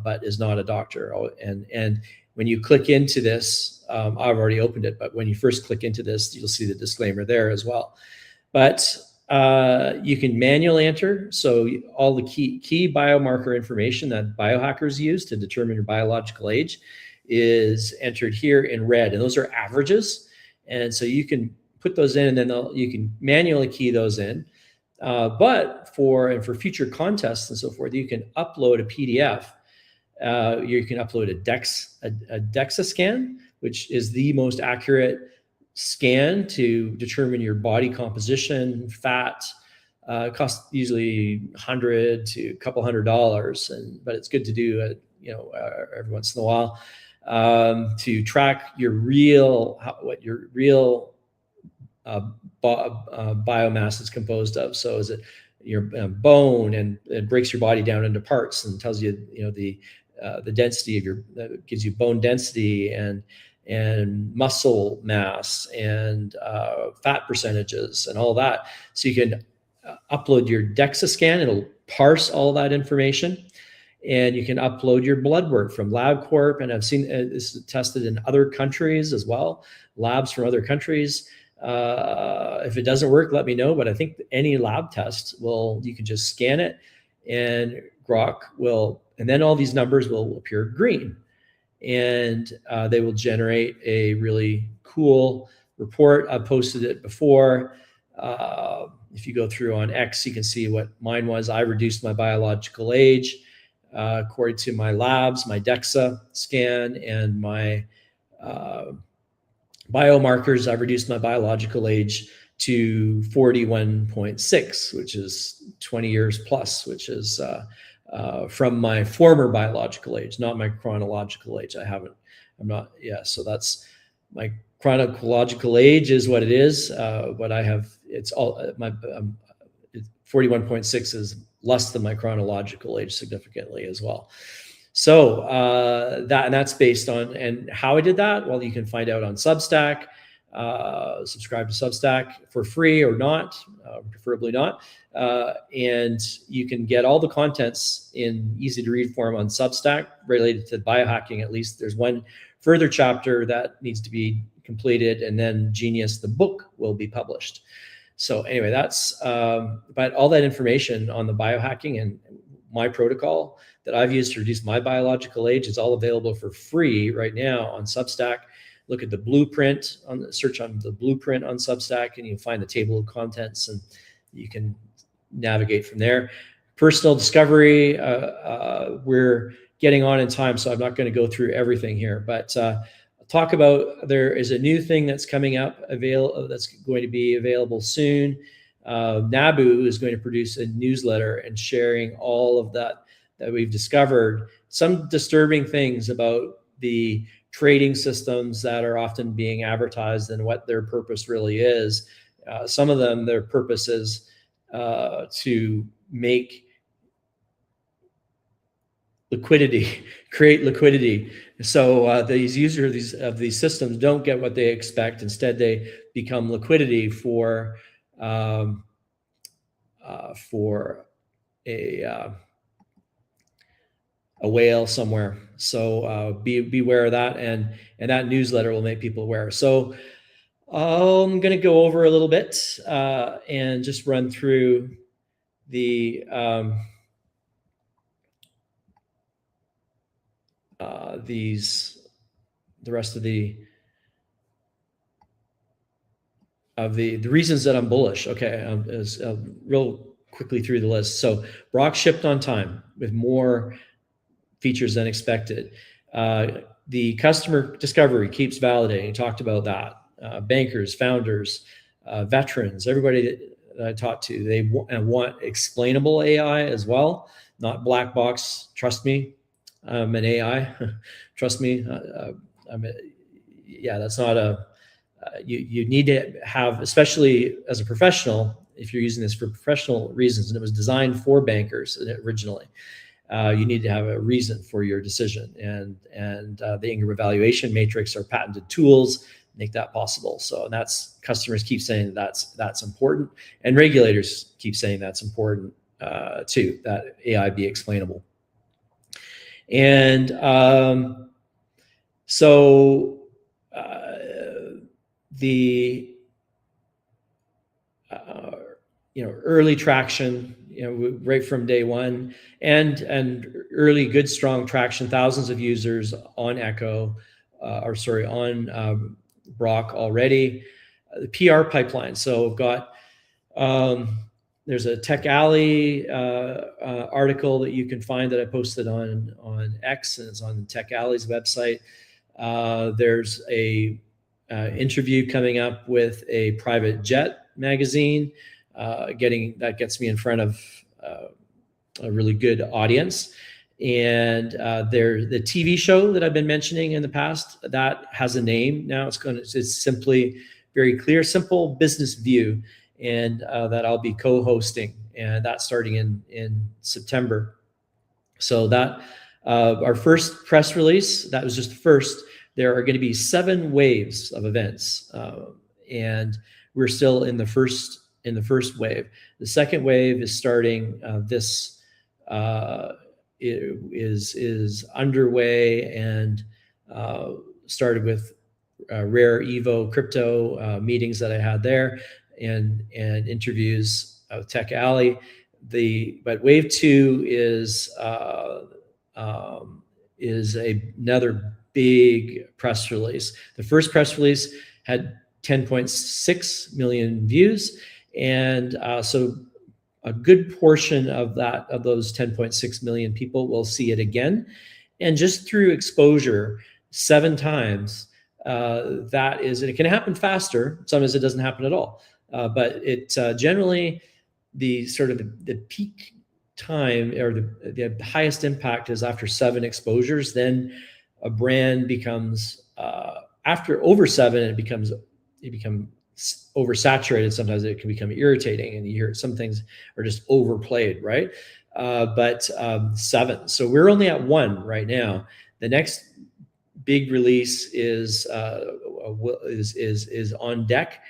but is not a doctor. And when you click into this, I've already opened it, but when you first click into this, you'll see the disclaimer there as well. But you can manually enter. So all the key biomarker information that biohackers use to determine your biological age is entered here in red. And those are averages. And so you can put those in, and then you can manually key those in. But for future contests and so forth, you can upload a PDF. You can upload a DEXA scan, which is the most accurate scan to determine your body composition, fat. Costs usually $100 to a couple $100, but it's good to do every once in a while to track your real biomass is composed of. So is it your bone, and it breaks your body down into parts and tells you the density of gives you bone density and muscle mass and fat percentages and all that. So you can upload your DEXA scan. It'll parse all that information, and you can upload your blood work from LabCorp. And I've seen this tested in other countries as well, labs from other countries. If it doesn't work, let me know. But I think any lab test you can just scan it, and BROK will, and then all these numbers will appear green, and they will generate a really cool report. I posted it before. If you go through on X, you can see what mine was. I reduced my biological age according to my labs, my DEXA scan, and my biomarkers. I've reduced my biological age to 41.6, which is 20 years plus, which is from my former biological age, not my chronological age. So that's my chronological age is what it is. But I have, it's all 41.6 is less than my chronological age significantly as well. So that's based on, and how I did that, well, you can find out on Substack. Subscribe to Substack for free or not, preferably not. And you can get all the contents in easy to read form on Substack related to biohacking. At least there's one further chapter that needs to be completed, and then Genius, the book, will be published. So anyway, that's, but all that information on the biohacking and my protocol that I've used to reduce my biological age is all available for free right now on Substack. Look at the blueprint, search on the blueprint on Substack, and you find the table of contents, and you can navigate from there. Personal discovery, we're getting on in time, so I'm not going to go through everything here, but talk about, there is a new thing that's coming up, that's going to be available soon. NABU is going to produce a newsletter and sharing all of that we've discovered. Some disturbing things about the trading systems that are often being advertised and what their purpose really is. Some of them, their purpose is to make liquidity, create liquidity. So these users of these systems don't get what they expect. Instead, they become liquidity for a whale somewhere. So beware of that, and that newsletter will make people aware. So I'm going to go over a little bit and just run through the rest of the the reasons that I'm bullish. Okay, real quickly through the list. So BROK shipped on time with more features than expected. The customer discovery keeps validating. Talked about that. Bankers, founders, veterans, everybody that I talked to, they want explainable AI as well, not black box. Trust me, I'm an AI. Trust me. That's not a. You need to have, especially as a professional, if you're using this for professional reasons, and it was designed for bankers originally. You need to have a reason for your decision, and the Ingram evaluation matrix are patented tools make that possible. So that's, customers keep saying that's important, and regulators keep saying that's important too, that AI be explainable. And so the early traction, right from day one, and early good strong traction, thousands of users on Echo, on BROK already. The PR pipeline. So we've got there's a Tech Alley article that you can find that I posted on X, and it's on Tech Alley's website. There's a interview coming up with a private jet magazine. That gets me in front of a really good audience. And the TV show that I've been mentioning in the past, that has a name now. It's simply very clear, simple business view, and that I'll be co-hosting, and that's starting in September. So that our first press release, that was just the first. There are going to be 7 waves of events, and we're still in the first wave. The second wave is starting is underway, and started with rare Evo crypto meetings that I had there, and interviews of Tech Alley. But wave 2 is another big press release. The first press release had 10.6 million views, and so a good portion of those 10.6 million people will see it again, and just through exposure 7 times. And it can happen faster. Sometimes it doesn't happen at all, but it generally the peak time, or the highest impact, is after 7 exposures. Then a brand becomes after over 7, it becomes oversaturated. Sometimes it can become irritating, and you hear some things are just overplayed, right? But 7. So we're only at 1 right now. The next big release is on deck,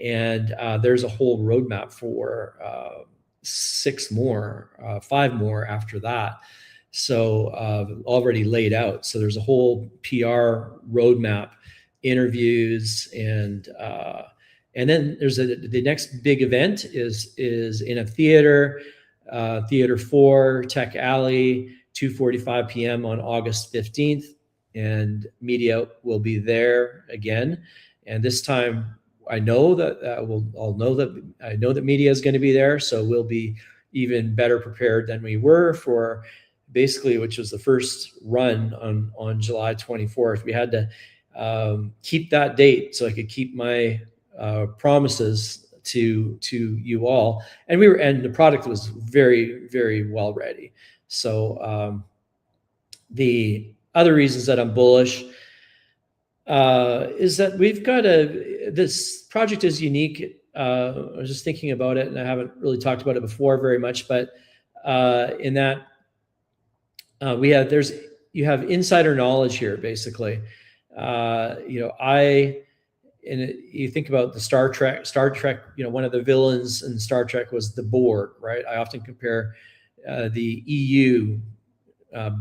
and there's a whole roadmap for 6 more, 5 more after that. So already laid out. So there's a whole PR roadmap, interviews, and then there's the next big event is in a theater, Theater 4, Tech Alley, 2:45 p.m. on August 15th, and media will be there again. And this time, I know that I know that media is going to be there, so we'll be even better prepared than we were for, basically, which was the first run on July 24th. We had to keep that date so I could keep my promises to you all, and the product was very, very well ready. So the other reasons that I'm bullish is that we've got this project is unique. I was just thinking about it, and I haven't really talked about it before very much, but in that you have insider knowledge here, basically. You think about the Star Trek, one of the villains in Star Trek was the Borg, right? I often compare the EU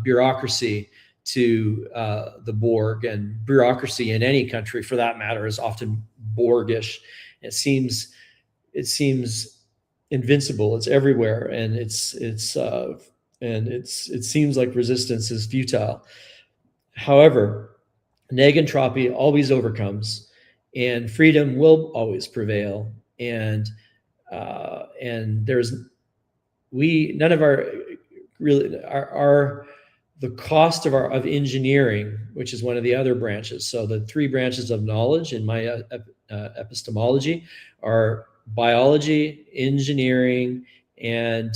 bureaucracy to the Borg, and bureaucracy in any country, for that matter, is often Borgish. It seems invincible. It's everywhere, and it seems like resistance is futile. However, negentropy always overcomes, and freedom will always prevail. And there's none of our really our the cost of engineering, which is one of the other branches. So the three branches of knowledge in my epistemology are biology, engineering, and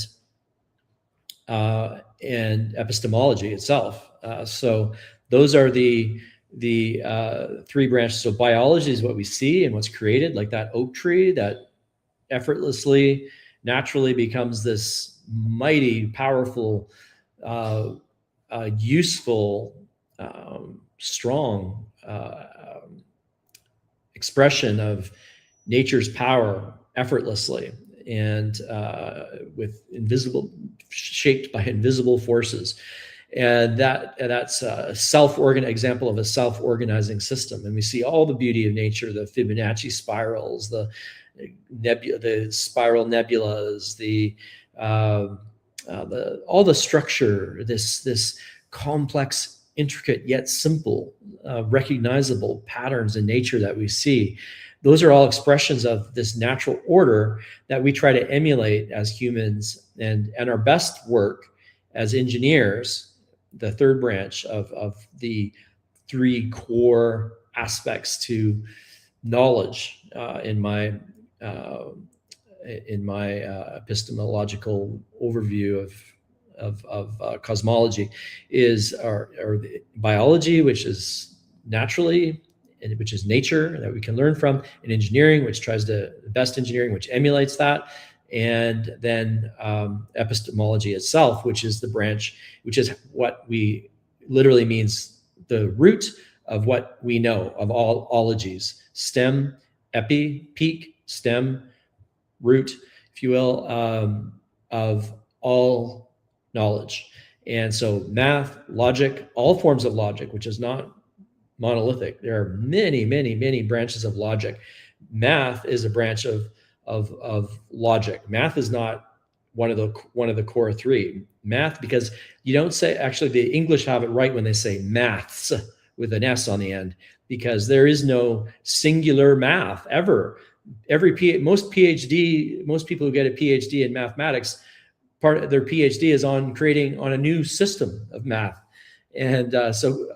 epistemology itself. So those are the three branches. So biology is what we see and what's created, like that oak tree that effortlessly, naturally becomes this mighty, powerful, useful, strong expression of nature's power effortlessly, and shaped by invisible forces. And that's a example of a self-organizing system. And we see all the beauty of nature, the Fibonacci spirals, the spiral nebulas, all the structure, this complex, intricate yet simple, recognizable patterns in nature that we see. Those are all expressions of this natural order that we try to emulate as humans, and our best work as engineers, the third branch of the three core aspects to knowledge in my epistemological overview of cosmology is our biology, which is naturally, which is nature that we can learn from, and engineering, which tries to best engineering, which emulates that, and then epistemology itself, which is the branch, which is what we literally means the root of what we know of all ologies: stem, epi, peak, stem, root, if you will, of all knowledge. And so math, logic, all forms of logic, which is not monolithic. There are many, many, many branches of logic. Math is a branch of logic. Math is not one of the core three. Math, because you don't say, actually the English have it right when they say maths with an S on the end, because there is no singular math ever. Most people who get a PhD in mathematics, part of their PhD is on creating on a new system of math. And so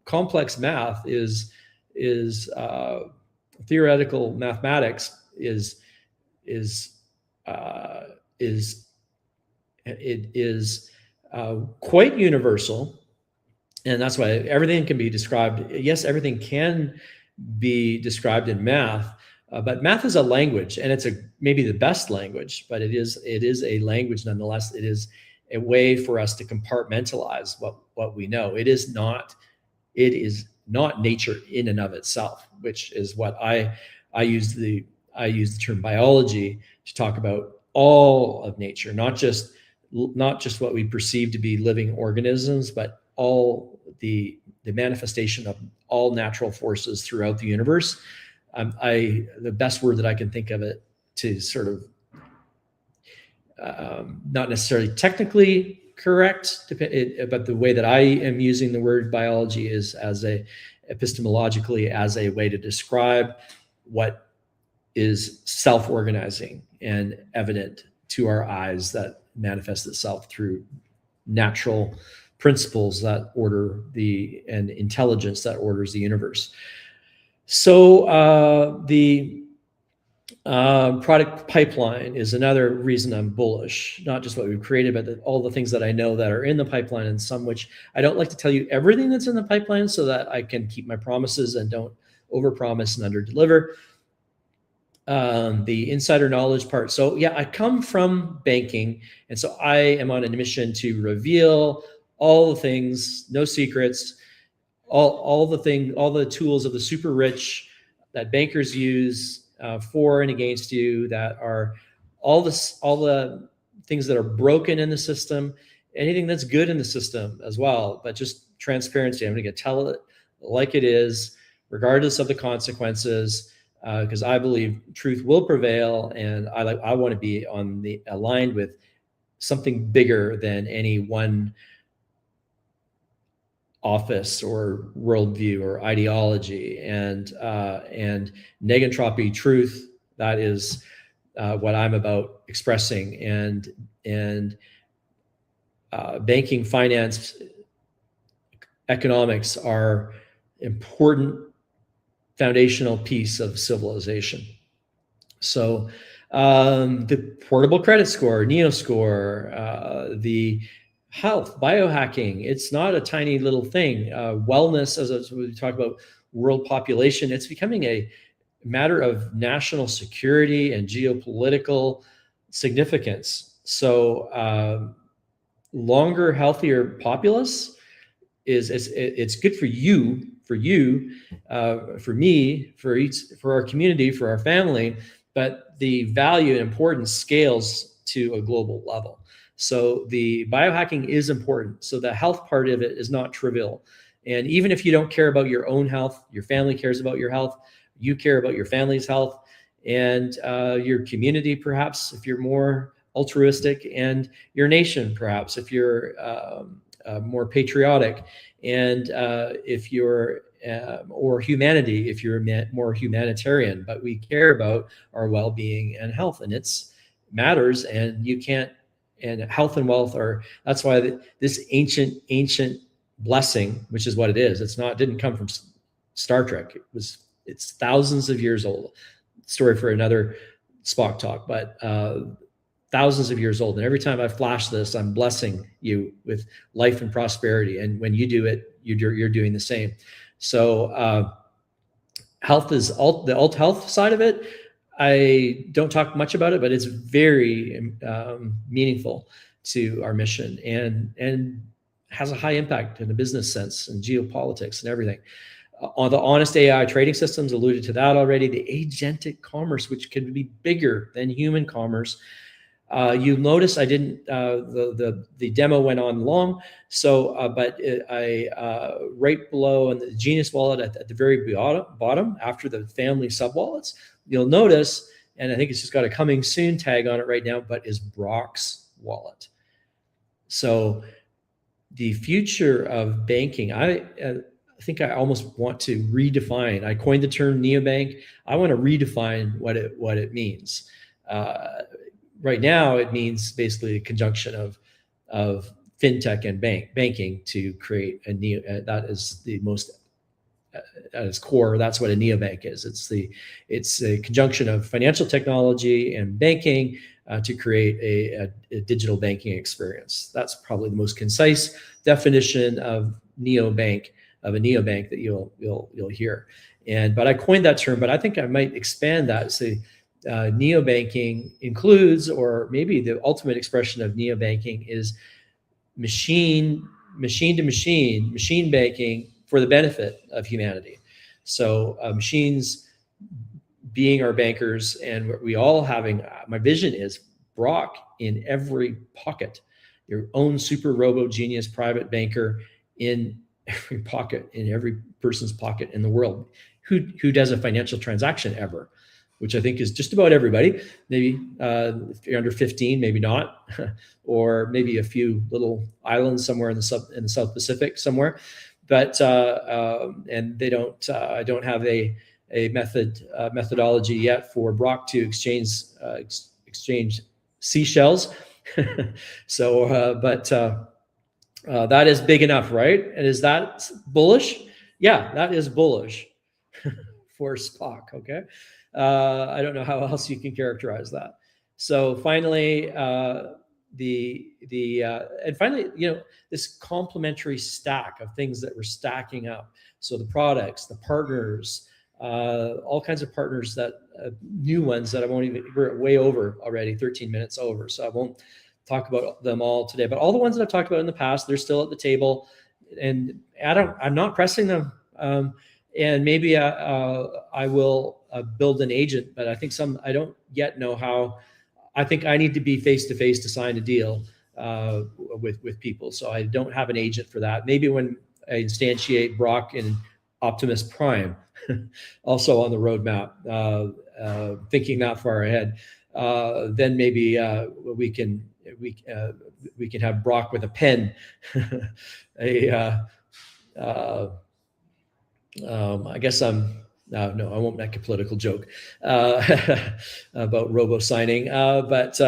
complex math is theoretical mathematics is quite universal, and that's why everything can be described. Yes, everything can be described in math, but math is a language, and it's maybe the best language, but it is a language nonetheless. It is a way for us to compartmentalize what we know. It is not nature in and of itself, which is what I use the term biology to talk about all of nature, not just what we perceive to be living organisms, but all the manifestation of all natural forces throughout the universe. The best word that I can think of it to sort of not necessarily technically correct, but the way that I am using the word biology is epistemologically as a way to describe what is self-organizing and evident to our eyes, that manifests itself through natural principles that order and intelligence that orders the universe. So the product pipeline is another reason I'm bullish, not just what we've created, but all the things that I know that are in the pipeline, and some which I don't like to tell you everything that's in the pipeline so that I can keep my promises and don't overpromise and underdeliver. The insider knowledge part. So yeah, I come from banking, and so I am on a mission to reveal all the things, no secrets, all the tools of the super rich that bankers use for and against you, that are all the things that are broken in the system, anything that's good in the system as well, but just transparency. I'm going to tell it like it is, regardless of the consequences, because I believe truth will prevail, and I want to be aligned with something bigger than any one office or worldview or ideology, and negentropy truth. That is what I'm about expressing, and banking, finance, economics are important foundational piece of civilization. So the portable credit score, Neoscore, the health, biohacking, it's not a tiny little thing. Wellness, as we talk about world population, it's becoming a matter of national security and geopolitical significance. So longer, healthier populace it's good for you, for me, for our community, for our family, but the value and importance scales to a global level. So the biohacking is important. So the health part of it is not trivial. And even if you don't care about your own health, your family cares about your health, you care about your family's health, and your community, perhaps, if you're more altruistic, and your nation, perhaps, if you're more patriotic, and if you're or humanity, if you're more humanitarian. But we care about our well-being and health, and it's matters. And you can't. And health and wealth are. That's why this ancient blessing, which is what it is. It's not. Didn't come from Star Trek. It's thousands of years old. Story for another POCK Talk, but thousands of years old. And every time I flash this, I'm blessing you with life and prosperity. And when you do it, you're doing the same. So health is the alt health side of it. I don't talk much about it, but it's very meaningful to our mission, and has a high impact in the business sense and geopolitics and everything. On the honest AI trading systems, alluded to that already. The agentic commerce, which can be bigger than human commerce. You notice I didn't. The demo went on long, so but I right below in the Genius wallet at the very bottom, after the family sub wallets, you'll notice, and I think it's just got a coming soon tag on it right now, but is BROK's wallet. So the future of banking, I think I almost want to redefine. I coined the term neobank. I want to redefine what it means. Right now, it means basically a conjunction of fintech and banking to create a neo. That is the most at its core. That's what a neobank is. It's a conjunction of financial technology and banking to create a digital banking experience. That's probably the most concise definition of neobank. Of a neobank that you'll hear. But I coined that term, but I think I might expand that. Say neobanking includes, or maybe the ultimate expression of neobanking is machine to machine banking for the benefit of humanity. So machines being our bankers, and we all having, my vision is BROK in every pocket, your own super robo genius private banker in every pocket, in every person's pocket in the world who does a financial transaction ever, which I think is just about everybody. Maybe if you're under 15, maybe not, or maybe a few little islands somewhere in the South Pacific somewhere. But and they don't. I don't have a methodology yet for BROK to exchange seashells. So, but that is big enough, right? And is that bullish? Yeah, that is bullish for SPOCK. Okay. I don't know how else you can characterize that. So finally, and finally, this complementary stack of things that we're stacking up. So the products, the partners, all kinds of partners that new ones that I won't even. We're way over already, 13 minutes over. So I won't talk about them all today. But all the ones that I've talked about in the past, they're still at the table, and I'm not pressing them. And maybe I will build an agent, but I think I don't yet know how. I think I need to be face-to-face to sign a deal with people. So I don't have an agent for that. Maybe when I instantiate BROK in Optimus Prime, also on the roadmap, thinking that far ahead, then maybe we can have BROK with a pen, I guess no, I won't make a political joke about robo signing, but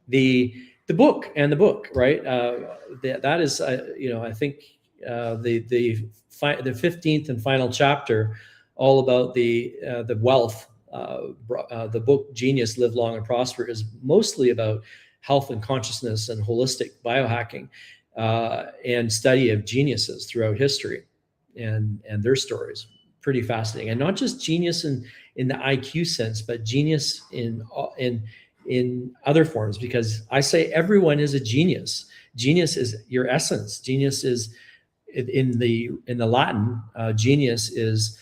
the book and the book, right? That is, I think the 15th and final chapter, all about the wealth. The book Genius, Live Long and Prosper is mostly about health and consciousness and holistic biohacking and study of geniuses throughout history and their stories. Pretty fascinating, and not just genius in the IQ sense, but genius in other forms, because I say everyone is a genius. Genius is your essence. Genius is in the Latin. Genius is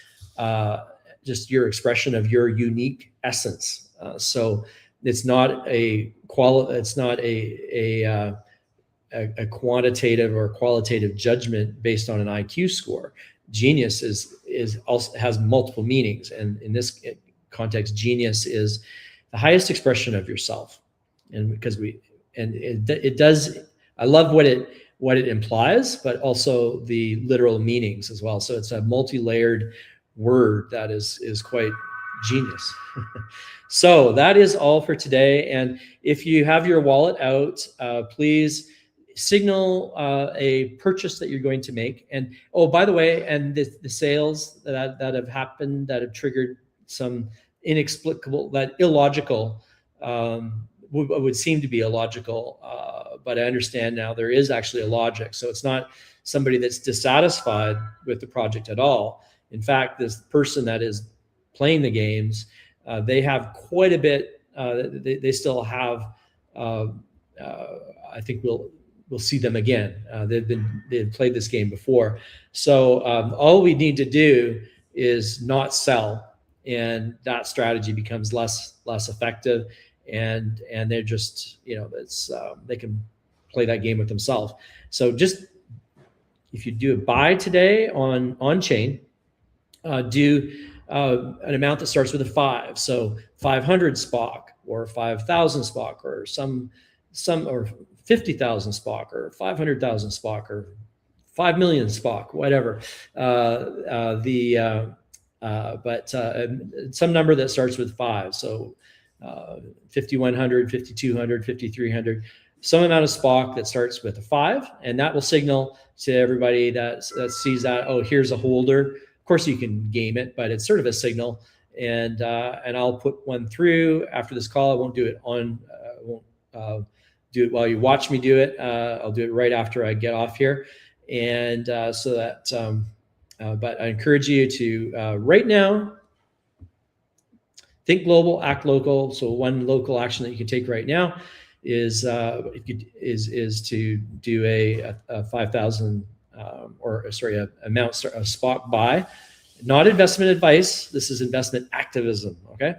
just your expression of your unique essence. So it's not a quantitative or qualitative judgment based on an IQ score. Genius is also has multiple meanings, and in this context, genius is the highest expression of yourself. And because it does, I love what it implies, but also the literal meanings as well. So it's a multi-layered word that is quite genius. So that is all for today. And if you have your wallet out, please signal a purchase that you're going to make. And oh, by the way, and the sales that have happened that have triggered some inexplicable, that illogical, would seem to be illogical, but I understand now there is actually a logic. So it's not somebody that's dissatisfied with the project at all. In fact, this person that is playing the games, they have quite a bit. They still have. I think we'll see them again. They've played this game before. So all we need to do is not sell, and that strategy becomes less effective. And they're just, they can play that game with themselves. So just if you do a buy today on chain, do an amount that starts with a 5. So 500 SPOC or 5,000 SPOC or some or 50,000 SPOC or 500,000 SPOC or 5 million SPOC, whatever. But some number that starts with 5. So 5,100, 5,200, 5,300, some amount of SPOC that starts with a 5, and that will signal to everybody that sees that, oh, here's a holder. Of course, you can game it, but it's sort of a signal. And I'll put one through after this call. I won't do it do it while you watch me do it. I'll do it right after I get off here. And so that, but I encourage you to right now, think global, act local. So one local action that you can take right now is to do a 5,000 amount a spot buy, not investment advice. This is investment activism. Okay,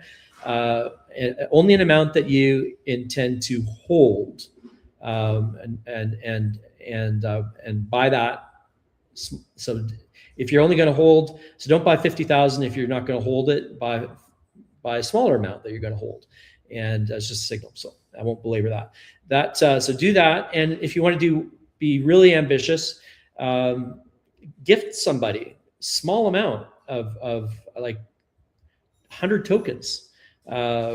only an amount that you intend to hold, and buy that. So if you're only going to hold, so don't buy 50,000 if you're not going to hold it. Buy a smaller amount that you're going to hold, and it's just a signal. So I won't belabor that. So do that, and if you want to be really ambitious, gift somebody small amount of like 100 tokens,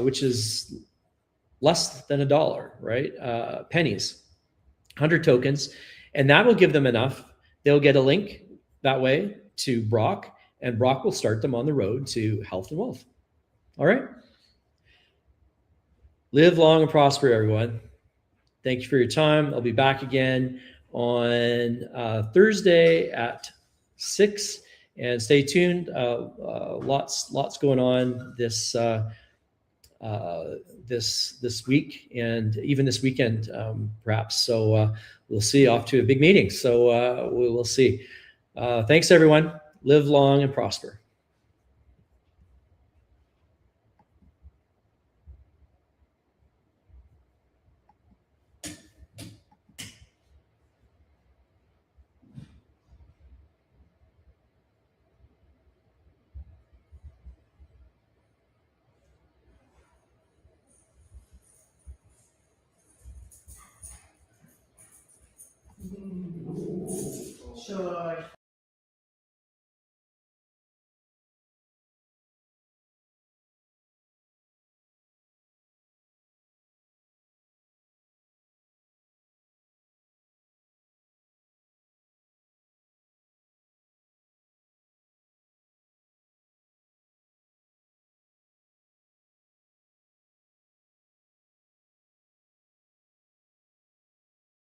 which is less than $1, right? Pennies, 100 tokens, and that will give them enough. They'll get a link that way to BROK, and BROK will start them on the road to health and wealth. All right. Live long and prosper, everyone. Thank you for your time. I'll be back again on Thursday at 6, and stay tuned. Lots going on this week, and even this weekend, perhaps. So we'll see. Off to a big meeting. So we will see. Thanks, everyone. Live long and prosper. should